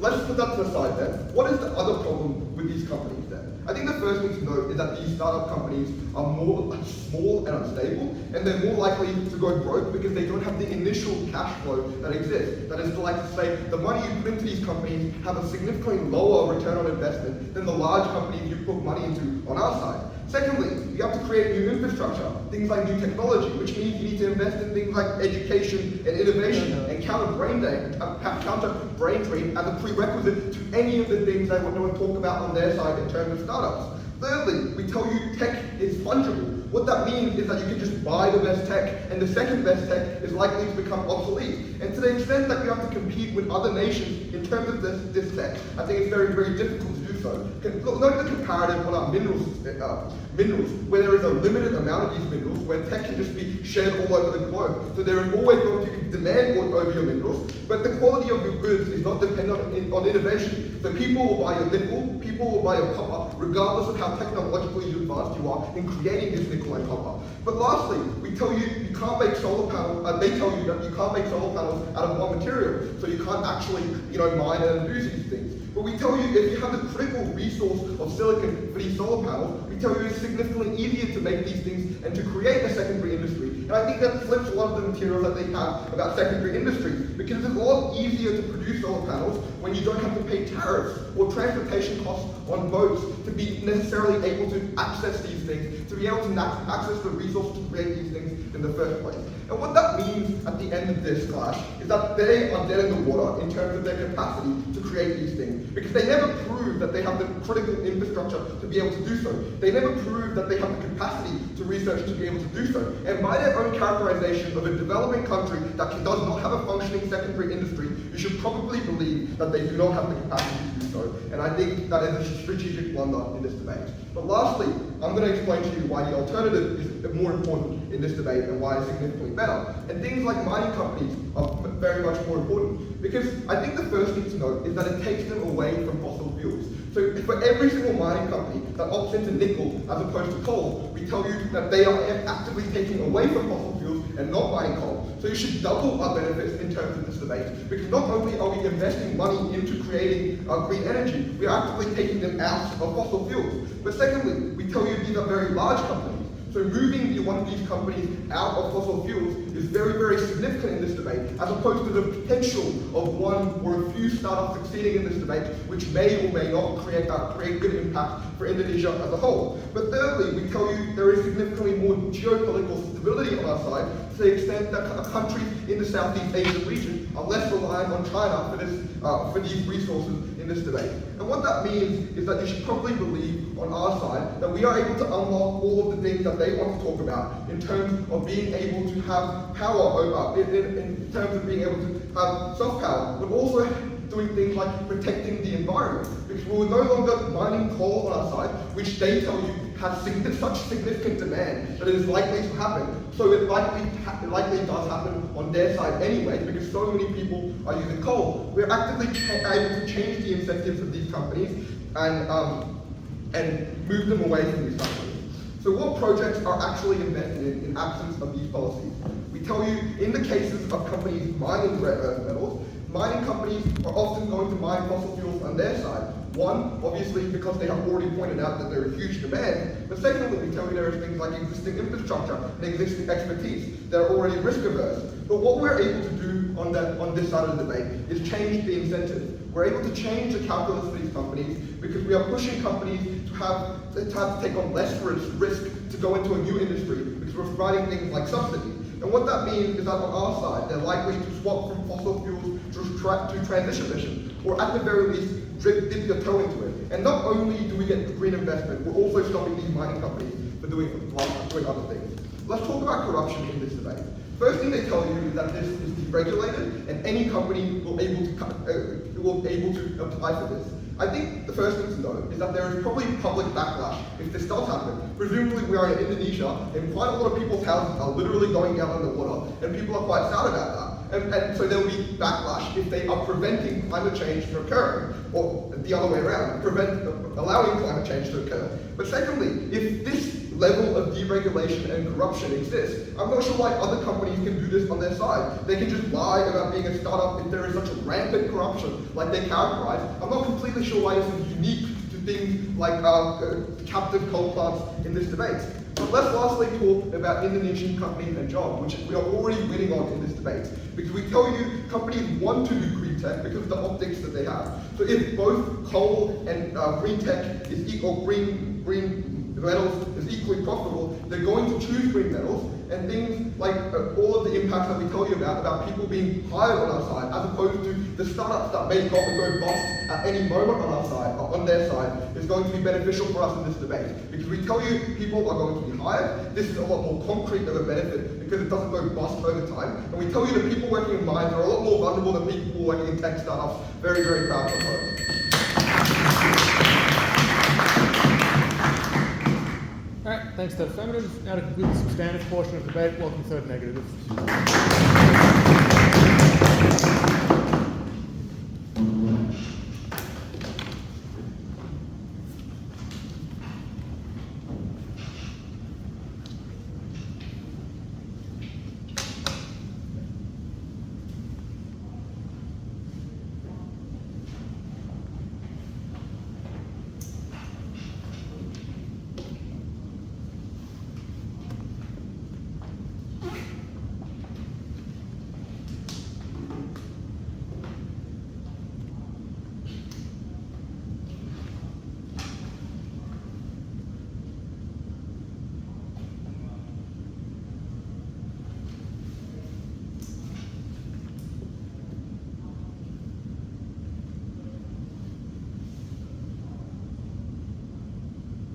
let's put that to the side then. What is the other problem with these companies then? I think the first thing to note is that these startup companies are more small and unstable, and they're more likely to go broke because they don't have the initial cash flow that exists. That is to like to say, the money you put into these companies have a significantly lower return on investment than the large companies you put money into on our side. Secondly, you have to create new infrastructure, things like new technology, which means you need to invest in things like education and innovation and counter brain drain as a prerequisite to any of the things they want to talk about on their side in terms of startups. Thirdly, we tell you tech is fungible. What that means is that you can just buy the best tech, and the second best tech is likely to become obsolete. And to the extent that we have to compete with other nations in terms of this tech, I think it's very, very difficult to do so. Note the comparative on our minerals, where there is a limited amount of these minerals, where tech can just be shared all over the globe. So there is always going to be demand over your minerals, but the quality of your goods is not dependent on innovation. So people will buy your nickel, people will buy your copper, regardless of how technologically advanced you are in creating this nickel and copper. But lastly, we tell you you can't make solar panels, they tell you that you can't make solar panels out of one material, so you can't actually, mine and use these things. But we tell you if you have the critical resource of silicon for these solar panels, we tell you it's significantly easier to make these things and to create a secondary industry. And I think that flips a lot of the materials that they have about secondary industries, because it's a lot easier to produce solar panels when you don't have to pay tariffs or transportation costs on boats to be necessarily able to access these things, to be able to access the resources to create these things in the first place. And what that means at the end of this clash is that they are dead in the water in terms of their capacity to create these things, because they never prove that they have the critical infrastructure to be able to do so. They never prove that they have the capacity to research to be able to do so. And by their own characterization of a developing country that does not have a functioning secondary industry, you should probably believe that they do not have the capacity to do so. And I think that is a strategic blunder in this debate. But lastly, I'm going to explain to you why the alternative is more important in this debate and why it's significantly better. And things like mining companies are very much more important, because I think the first thing to note is that it takes them away from fossil fuels. So for every single mining company that opts into nickel as opposed to coal, we tell you that they are actively taking away from fossil fuels and not mining coal. So you should double our benefits in terms of this debate, because not only are we investing money into creating green energy, we are actively taking them out of fossil fuels. But secondly, we tell you these are very large companies. So moving one of these companies out of fossil fuels is very, very significant in this debate, as opposed to the potential of one or a few startups succeeding in this debate, which may or may not create good impact for Indonesia as a whole. But thirdly, we tell you there is significantly more geopolitical stability on our side, to the extent that countries in the Southeast Asian region are less reliant on China for these resources in this debate. And what that means is that you should probably believe on our side that we are able to unlock all of the things that they want to talk about in terms of being able to have power over, in terms of being able to have soft power, but also doing things like protecting the environment, because we're no longer mining coal on our side, which they tell you has such significant demand that it is likely to happen. So it likely does happen on their side anyway, because so many people are using coal. We're actively able to change the incentives of these companies and move them away from these companies. So what projects are actually invested in absence of these policies? We tell you, in the cases of companies mining rare earth metals, mining companies are often going to mine fossil fuels on their side. One, obviously, because they have already pointed out that there is huge demand, but secondly, we tell you there is things like existing infrastructure and existing expertise that are already risk averse. But what we're able to do on this side of the debate is change the incentives. We're able to change the calculus for these companies, because we are pushing companies to have to take on less risk to go into a new industry, because we're providing things like subsidies. And what that means is that on our side, they're likely to swap from fossil fuels to transition emissions, or at the very least, dip your toe into it. And not only do we get green investment, we're also stopping these mining companies from doing other things. Let's talk about corruption in this debate. First thing they tell you is that this is deregulated, and any company will able to apply for this. I think the first thing to know is that there is probably public backlash if this does happen. Presumably we are in Indonesia, and quite a lot of people's houses are literally going down underwater, and people are quite sad about that. And so there will be backlash if they are preventing climate change from occurring, or the other way around, allowing climate change to occur. But secondly, if this level of deregulation and corruption exists. I'm not sure why other companies can do this on their side. They can just lie about being a startup if there is such a rampant corruption like they categorize. I'm not completely sure why this is unique to things like captive coal plants in this debate. But let's lastly talk about Indonesian companies and jobs, which we are already winning on in this debate. Because we tell you companies want to do green tech because of the optics that they have. So if both coal and green tech is equal, green metals is equally profitable, they're going to choose green metals, and things like all of the impacts that we tell you about people being hired on our side, as opposed to the startups that may go bust at any moment on our side, or on their side, is going to be beneficial for us in this debate. Because we tell you people are going to be hired, this is a lot more concrete of a benefit because it doesn't go bust over time. And we tell you that people working in mines are a lot more vulnerable than people working in tech startups. Very, very proud of those. Alright, thanks to Affirmative. Now to conclude the substantive portion of the debate, welcome third negative.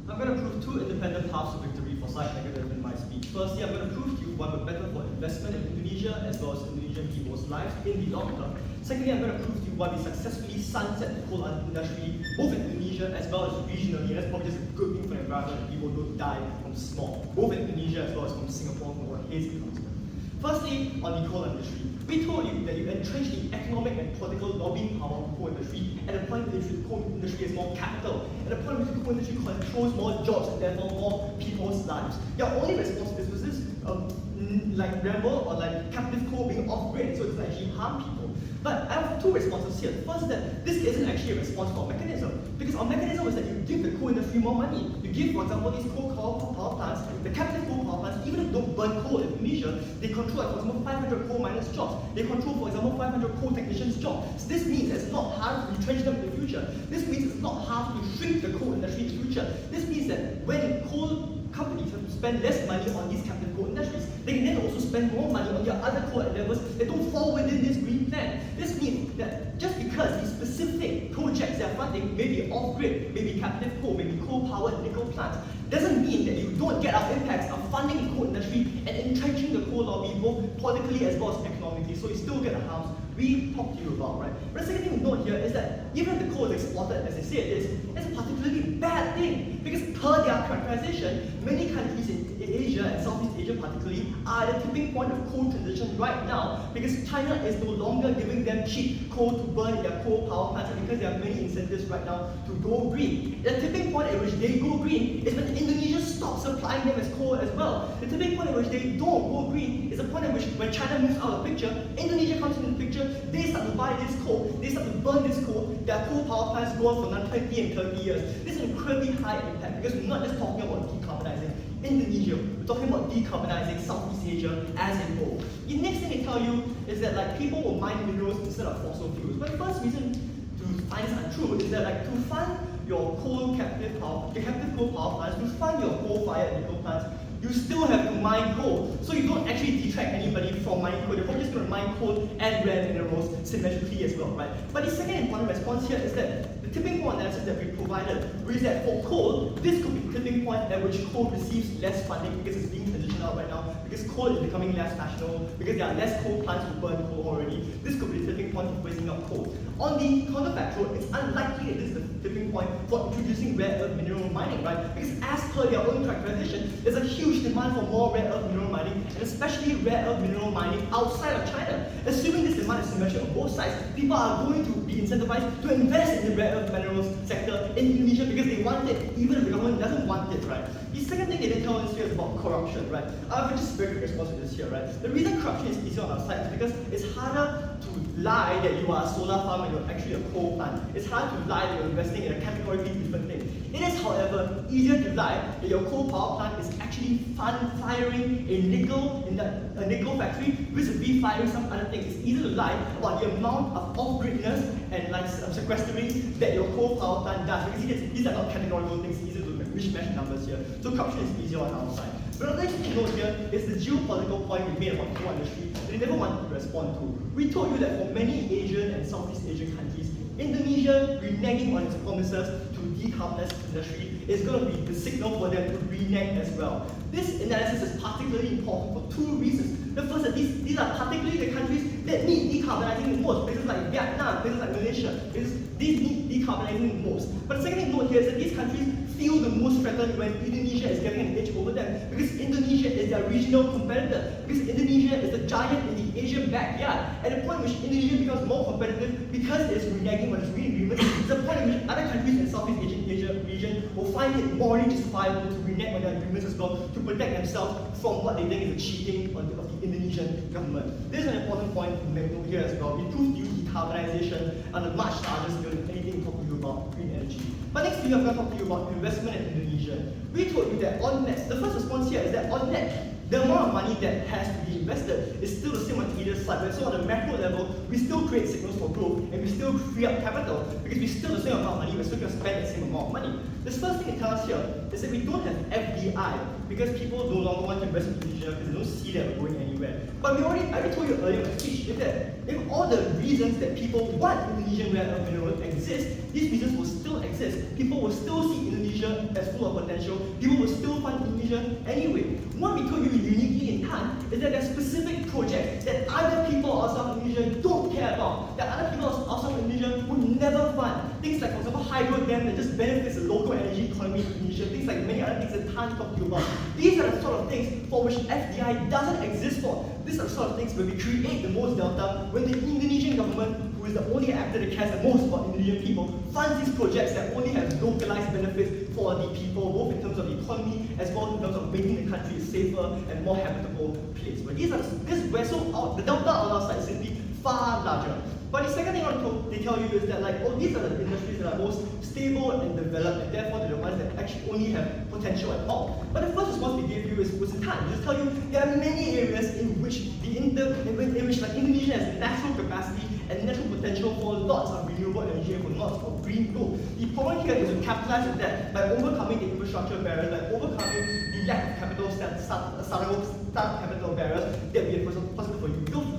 I'm going to prove two independent paths to victory for side negative in my speech. Firstly, I'm going to prove to you one would better for investment in Indonesia as well as Indonesian people's lives in the long term. Secondly, I'm going to prove to you why we successfully sunset the coal industry both in Indonesia as well as regionally, and that's probably just a good thing for the environment and people don't die from smog, both in Indonesia as well as from Singapore from what his economy. Firstly, on the coal industry, we told you that you entrench the economic and political lobbying power of the coal industry at a point in which the coal industry has more capital, at a point in which the coal industry controls more jobs and therefore more people's lives. Your only response to this was this like ramble or like captive coal being off-grid, so it doesn't actually harm people. But I have two responses here. The first is that this isn't actually a response to our mechanism, because our mechanism is that you give the coal industry more money. You give, for example, these coal power plants, the captive coal power plants, even if they don't burn coal in Indonesia, they control, for example, 500 coal miners' jobs. They control, for example, 500 coal technicians' jobs. So this means it's not hard to retrench them in the future. This means it's not hard to shrink the coal industry in the future. This means that when coal companies have to spend less money on these captive coal industries, they can then also spend more money on their other coal endeavors that don't fall within this green plan. This means that just because these specific projects they are funding may be off-grid, maybe captive coal, maybe coal-powered nickel plants, doesn't mean that you don't get our impacts of funding the coal industry and entrenching the coal lobby both politically as well as economically. So you still get the harms we talked to you about, right? But the second thing to note here is that even if the coal is exploited as they say it is, it's a particularly bad thing, because per their characterization, many countries in Asia and Southeast Asia particularly are at the tipping point of coal transition right now, because China is no longer giving them cheap coal to burn in their coal power plants, and because there are many incentives right now to go green. The tipping point at which they go green is when Indonesia stops supplying them as coal as well. The tipping point at which they don't go green is the point at which when China moves out of the picture, Indonesia comes into the picture, they start to buy this coal, they start to burn this coal, their coal power plants go on for another 20 and 30 years. This is an incredibly high impact, because we're not just talking about decarbonizing Indonesia, we're talking about decarbonizing Southeast Asia as a whole. The next thing they tell you is that like people will mine minerals instead of fossil fuels. But the first reason to find this untrue is that like to fund your captive coal power plants, to fund your coal-fired nickel plants, you still have to mine coal. So you don't actually detract anybody from mining coal. They're probably just going to mine coal and rare minerals symmetrically as well, right? But the second important response here is that the tipping point analysis that we provided, which is that for coal, this could be the tipping point at which coal receives less funding because it's being transitioned out right now, because coal is becoming less fashionable, because there are less coal plants to burn coal already. This could be the tipping point point of phasing out coal. On the counterfactual, it's unlikely that this is the tipping point for introducing rare earth mineral mining, right? Because as per their own characterization, there's a huge demand for more rare earth mineral mining, and especially rare earth mineral mining outside of China. Assuming this demand is symmetric on both sides, people are going to be incentivized to invest in the rare earth minerals sector in Indonesia because they want it, even if the government doesn't want it, right? The second thing they didn't tell us here is about corruption, right? I have just very quick response to this here, right? The reason corruption is easier on our side is because it's harder to lie that you are a solar farm and you're actually a coal plant. It's hard to lie that you're investing in a categorically different thing. It is, however, easier to lie that your coal power plant is actually firing a nickel factory versus firing some other thing. It's easier to lie about the amount of off-gridness and like sequestering that your coal power plant does, because these are not categorical things. It's easier to mishmash numbers here. So corruption is easier on our side. But the next thing to note here is the geopolitical point we made about the coal industry that they never wanted to respond to. We told you that for many Asian and Southeast Asian countries, Indonesia reneging on its promises to decarbonize industry is going to be the signal for them to renege as well. This analysis is particularly important for two reasons. The first is these are particularly the countries that need decarbonizing the most, places like Vietnam, places like Malaysia, these need decarbonizing the most. But the second thing to note here is that these countries feel the most threatened when Indonesia is getting an edge over them, because Indonesia is their regional competitor, because Indonesia is the giant in the Asian backyard. At the point in which Indonesia becomes more competitive because it is reneging on its green agreements, it's the point in which other countries in Southeast Asia region will find it morally justifiable to renege on their agreements as well to protect themselves from what they think is a cheating of the Indonesian government. This is an important point to make note here as well. We proved to you decarbonization on a much larger scale than anything we talk to you about green energy. But next thing I'm going to talk to you about investment in Indonesia. We told you that on net, the first response here is that on net, the amount of money that has to be invested is still the same on either side. Right? So on the macro level, we still create signals for growth and we still free up capital because we still the same amount of money, we're still going to spend the same amount of money. This first thing it tells us here is that we don't have FDI because people no longer want to invest in Indonesia because they don't see that we're going anywhere. But I already told you earlier in my speech that if all the reasons that people want Indonesian rare earth minerals exist, these reasons will still exist. People will still see Indonesia as full of potential. People will still fund Indonesia anyway. What we told you uniquely in time is that there are specific projects that other people outside of Indonesia don't care about, that other people outside of Indonesia would never fund. Things like, for example, hydro dam that just benefits the local energy economy in Indonesia, things like many other things that can't talk to you about. These are the sort of things for which FDI doesn't exist for. These are the sort of things where we create the most delta when the Indonesian government, who is the only actor that cares the most about Indonesian people, funds these projects that only have localized benefits for the people, both in terms of the economy as well as in terms of making the country a safer and more habitable place. But the delta on our side is simply far larger. But the second thing they tell you is that these are the industries that are most stable and developed, and therefore they're the ones that actually only have potential at all. But the first response we gave you was in time. Just tell you there are many areas in which Indonesia has natural capacity and natural potential for lots of renewable energy and for lots of green growth. The problem here is to capitalize on that by overcoming the infrastructure barriers, by overcoming the lack of capital start capital barriers that we have possible for you.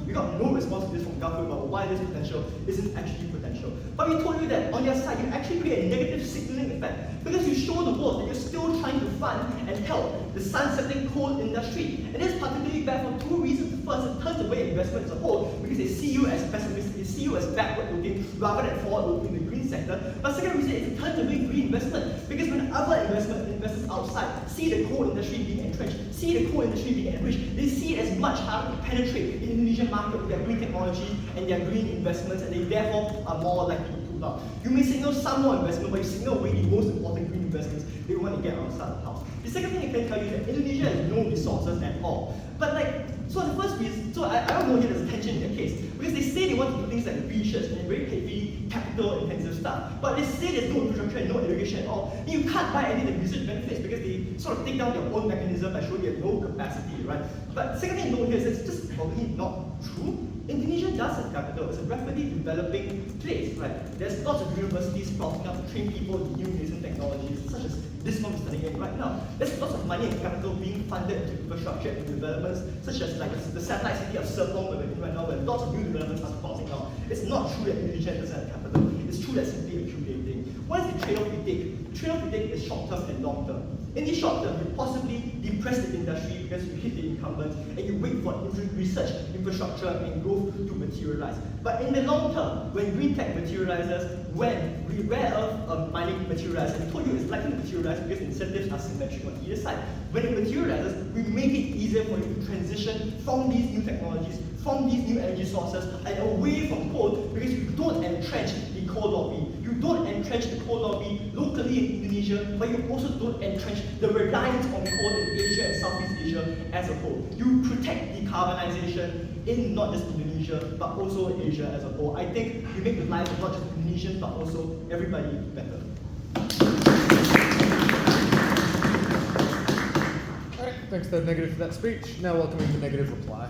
We got no response to this from government about why this potential isn't actually potential. But we told you that on your side, you actually create a negative signaling effect because you show the world that you're still trying to fund and help the sunsetting coal industry. And this is particularly bad for two reasons. First, it turns away investment as a whole because they see you as pessimistic, they see you as backward-looking rather than forward-looking in the green sector. But second reason is it turns away green investment because when other investors outside see the coal industry being entrenched, see the coal industry being enriched, they see it as much harder to penetrate in the Indonesian market with their green technology and their green investments, and they therefore are more likely to pull out. You may signal some more investment, but you signal away the most important green investments they want to get outside the house. The second thing I can tell you is that Indonesia has no resources at all. But so the first reason, I don't know here there's a tension in their case, because they say they want to do things like research and very heavy capital intensive stuff, but they say there's no infrastructure and no irrigation at all. And you can't buy any of the research benefits because they sort of take down their own mechanism by showing you have no capacity, right? But second thing to note here is it's just probably not true. Indonesia does have capital. It's a rapidly developing place, right? There's lots of universities sprouting up to train people in new nascent technologies, such as this one we're studying in right now. There's lots of money and capital being funded into infrastructure and developments, such as the satellite city of Simho where we're in right now, where lots of new developments are sprouting out. It's not true that Indonesia doesn't have capital. It's true that simply accumulating. What is the trade-off we take? The trade-off we take is short-term and long-term. In the short term, you possibly depress the industry because you hit the incumbents and you wait for research, infrastructure, and growth to materialize. But in the long term, when green tech materializes, when rare earth mining materializes, I told you it's likely to materialize because incentives are symmetric on either side. When it materializes, we make it easier for you to transition from these new technologies, from these new energy sources, and away from coal because you don't entrench the coal lobby. You don't entrench the coal lobby locally in Indonesia, but you also don't entrench the reliance on coal in Asia and Southeast Asia as a whole. You protect decarbonization in not just Indonesia, but also Asia as a whole. I think you make the lives of not just Indonesians, but also everybody better. Alright, thanks to the negative for that speech. Now welcoming the negative reply.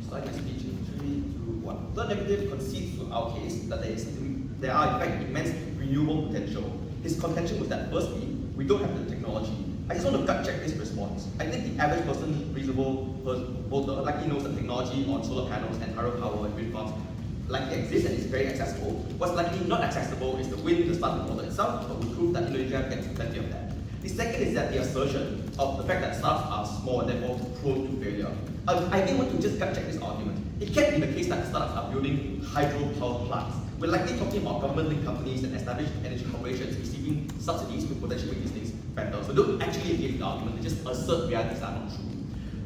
So I can speak in 3, 2, 1. The negative concedes to our case that there are in fact immense renewable potential. His contention was that firstly, we don't have the technology. I just want to gut check this response. I think the average person, reasonable voter, likely knows that technology on solar panels and hydropower and wind farms likely exists and is very accessible. What's likely not accessible is the wind, the sun, and water itself, but we prove that Indonesia gets plenty of that. The second is that the assertion of the fact that startups are small and therefore prone to failure. I think want to just gut check this argument. It can't be the case that startups are building hydropower plants. We're likely talking about government-linked companies and established energy corporations receiving subsidies to potentially make these things better. So don't actually engage the argument, they just assert realities that are not true.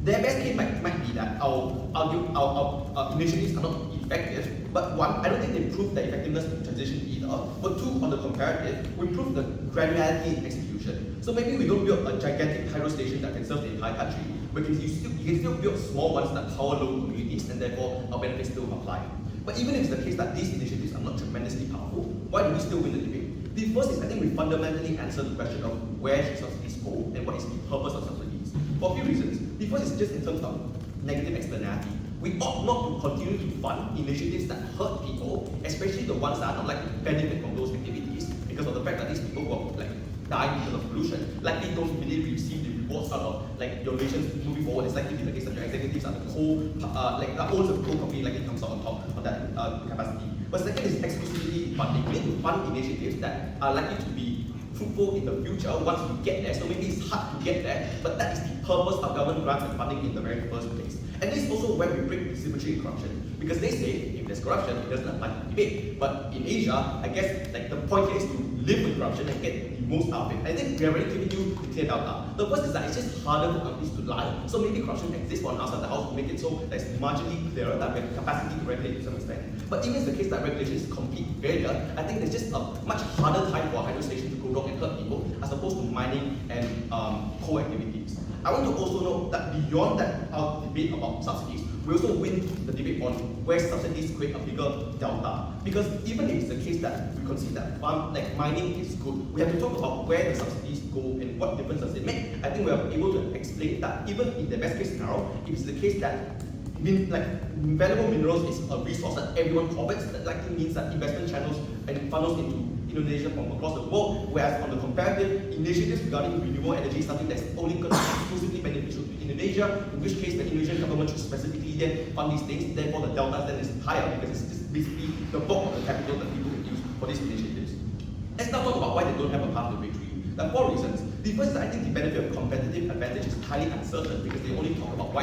Their best case might be that our initiatives are not effective, but one, I don't think they prove their effectiveness in transition either. But two, on the comparative, we prove the granularity in execution. So maybe we don't build a gigantic hydro station that can serve the entire country, but you can still build small ones that power local communities, and therefore our benefits still apply. But even if it's the case that these initiatives are not tremendously powerful, why do we still win the debate? The first is I think we fundamentally answer the question of where should subsidies go and what is the purpose of subsidies. For a few reasons. The first is just in terms of negative externality. We ought not to continue to fund initiatives that hurt people, especially the ones that are not likely to benefit from those activities, because of the fact that these people who are dying because of pollution likely don't really receive the rewards out of your nations moving forward. It's likely to be the case that your executives are the that owns a coal company likely comes out on top of that capacity. But second is exclusivity funding. We need to fund initiatives that are likely to be fruitful in the future once we get there. So maybe it's hard to get there, but that is the purpose of government grants and funding in the very first place. And this is also where we break the symmetry in corruption. Because they say if there's corruption, it doesn't apply to debate. But in Asia, I guess the point here is to live with corruption and get the most out of it. I think we are already giving you the clear data. The first is that it's just harder for companies to lie. So maybe corruption exists on outside the house to make it so that it's marginally clearer that we have the capacity to regulate to some extent. But even if the case that regulation is complete failure, I think there's just a much harder time for a hydro station to go wrong and hurt people as opposed to mining and coal activities. I want to also note that beyond that our debate about subsidies, we also win the debate on where subsidies create a bigger delta. Because even if it's the case that we concede that mining is good, we have to talk about where the subsidies go and what difference does it make. I think we are able to explain that even in the best case scenario, if it's the case that valuable minerals is a resource that everyone covets, that likely means that investment channels and funnels into Indonesia from across the world, whereas on the comparative, initiatives regarding renewable energy is something that's only exclusively beneficial to Indonesia, in which case the Indonesian government should specifically then fund these things, therefore the delta then is higher because it's just basically the bulk of the capital that people can use for these initiatives. Let's now talk about why they don't have a path to victory. There are 4 reasons. The first is I think the benefit of competitive advantage is highly uncertain because they only talk about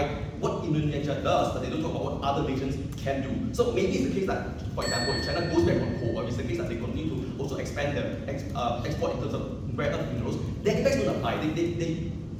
what Indonesia does, but they don't talk about what other nations can do. So maybe it's the case that, for example, if China goes back on coal, or it's the case that they continue to also expand their export in terms of rare earth minerals, their impacts don't apply.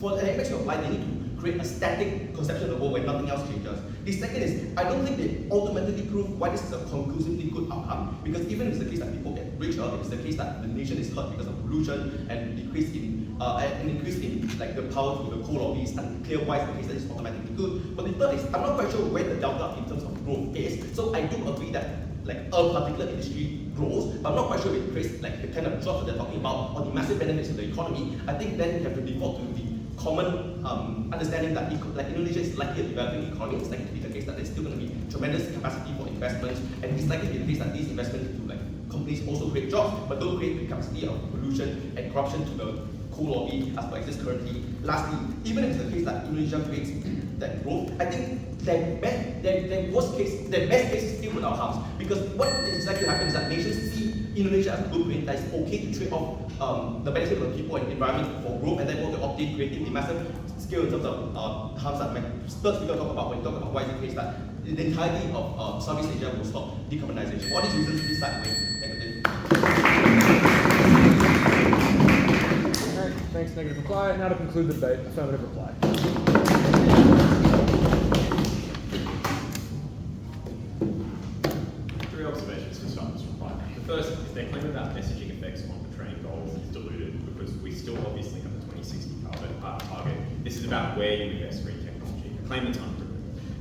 For their impacts to apply, they need to create a static conception of the world where nothing else changes. The second is, I don't think they ultimately prove why this is a conclusively good outcome, because even if it's the case that people get richer, if it's the case that the nation is hurt because of pollution and decrease in the power to the coal lobby, it's unclear why it's the case that it's automatically good. But the third is, I'm not quite sure where the delta in terms of growth is. So I do agree that a particular industry grows, but I'm not quite sure if it creates the kind of jobs that they're talking about or the massive benefits to the economy. I think then we have to default to the common understanding that Indonesia is likely a developing economy. It's likely to be the case that there's still going to be tremendous capacity for investment, and it's likely to be the case that these investments into companies also create jobs, but don't create the capacity of pollution and corruption to the coal lobby as per exists currently. Lastly, even if it's the case that Indonesia creates that growth, I think their best case is still without harms, because what is likely to happen is that nations see Indonesia as a blueprint that is okay to trade off the benefit of the people and environment for growth, and therefore to obtain creating the massive scale in terms of harms that my third speaker talk about when he talk about why is the case that the entirety of Southeast Asia will stop decarbonization. For all these reasons, this side way negative. Okay, thanks, negative reply. Now to conclude the debate, affirmative reply. Three observations to start this reply. The first is their claim about messaging effects on portraying goals is diluted because we still obviously have the 2060 target. This is about where you invest green technology, a claim that's unproven.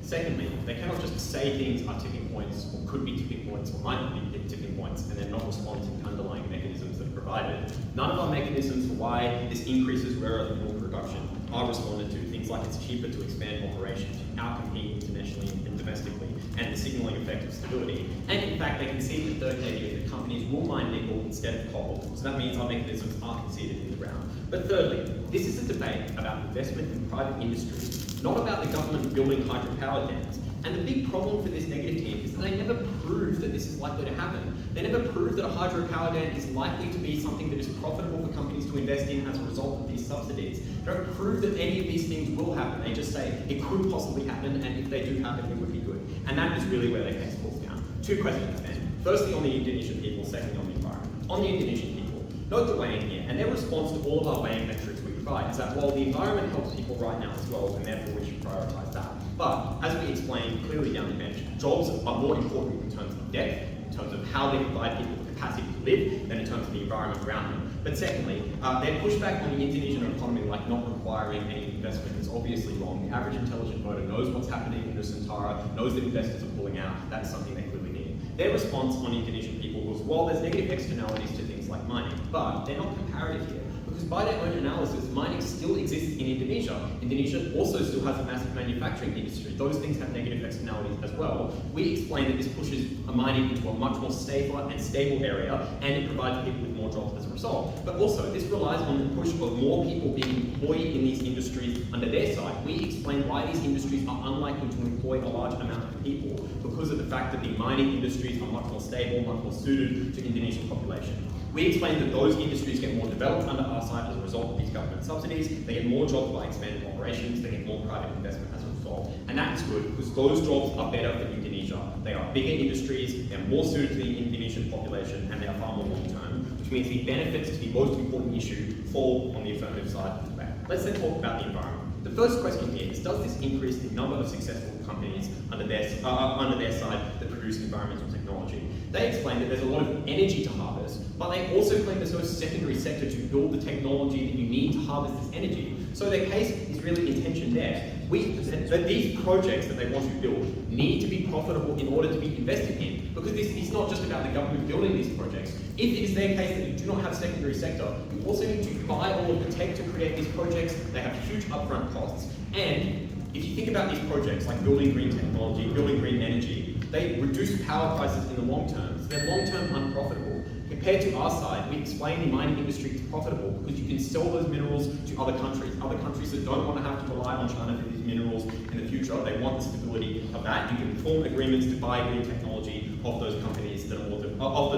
Secondly, they cannot just say things are tipping points, or could be tipping points, or might be tipping points, and then not respond to the underlying mechanisms that are provided. None of our mechanisms for why this increases rare earth mineral production are responded to. Things like it's cheaper to expand operations, outcompete internationally and domestically, and the signaling effect of stability. And in fact, they concede the third idea that companies will mine nickel instead of coal, so that means our mechanisms are conceded in the ground. But thirdly, this is a debate about investment in private industry, not about the government building hydropower dams. And the big problem for this negative team is that they never prove that this is likely to happen. They never prove that a hydropower dam is likely to be something that is profitable for companies to invest in as a result of these subsidies. They don't prove that any of these things will happen. They just say it could possibly happen, and if they do happen, it would be good. And that is really where their case falls down. Two questions then. Firstly on the Indonesian people, secondly on the environment. On the Indonesian people, note the weighing here, and their response to all of our weighing metrics we provide is that while the environment helps people right now as well, and therefore we should prioritise that. But as we explained clearly down the bench, jobs are more important in terms of depth, in terms of how they provide people the capacity to live, than in terms of the environment around them. But secondly, their pushback on the Indonesian economy, like not requiring any investment, is obviously wrong. The average intelligent voter knows what's happening in Nusantara, knows that investors are pulling out. That's something they clearly need. Their response on Indonesian people was, well, there's negative externalities to things like mining, but they're not comparative here. Because by their own analysis, mining still exists in Indonesia. Indonesia also still has a massive manufacturing industry. Those things have negative externalities as well. We explain that this pushes mining into a much more stable and stable area, and it provides people with more jobs as a result. But also, this relies on the push of more people being employed in these industries under their side. We explain why these industries are unlikely to employ a large amount of people because of the fact that the mining industries are much more stable, much more suited to Indonesian population. We explain that those industries get more developed under our side as a result of these government subsidies, they get more jobs by expanding operations, they get more private investment as a result. And that is good because those jobs are better for Indonesia. They are bigger industries, they're more suited to the Indonesian population, and they are far more long-term, which means the benefits to the most important issue fall on the affirmative side of the debate. Let's then talk about the environment. The first question here is, does this increase the number of successful companies under their side that produce environmental technology? They explain that there's a lot of energy to harvest, but they also claim there's no secondary sector to build the technology that you need to harvest this energy. So their case is really in tension there. That these projects that they want to build need to be profitable in order to be invested in, because this is not just about the government building these projects. If it is their case that you do not have a secondary sector, you also need to buy all of the tech to create these projects. They have huge upfront costs. And if you think about these projects like building green technology, building green energy, they reduce power prices in the long term, so they're long-term unprofitable. Compared to our side, we explain the mining industry is profitable because you can sell those minerals to other countries that don't want to have to rely on China for these minerals in the future. They want the stability of that. You can form agreements to buy green technology of those companies that are more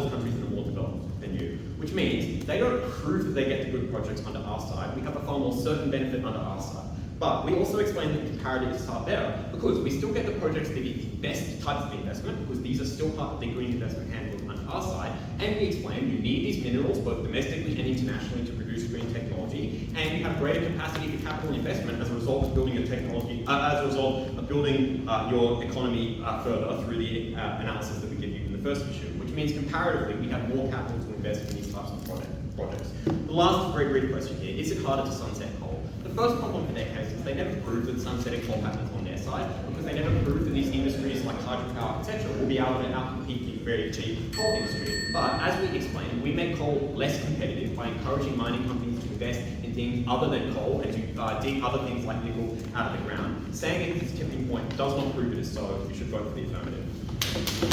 countries that are more developed than you. Which means they don't prove that they get the good projects under our side. We have a far more certain benefit under our side. But we also explain that the comparatives are better because we still get the projects that get the best types of investment because these are still part of the green investment handbook on our side. And we explain you need these minerals both domestically and internationally to produce green technology, and you have greater capacity for capital investment as a result of building your technology, as a result of building your economy further through the analysis that we give you in the first issue, which means comparatively we have more capital to invest in these types of projects. The last very brief question here, is it harder to sunset coal? The first problem for their case is they never proved that sunsetting coal happens on their side because they never proved that these industries like hydropower, etc. will be able to outcompete the very cheap coal industry. But as we explained, we make coal less competitive by encouraging mining companies to invest in things other than coal and to dig other things like nickel out of the ground. Saying it is a tipping point does not prove it is so. You should vote for the affirmative.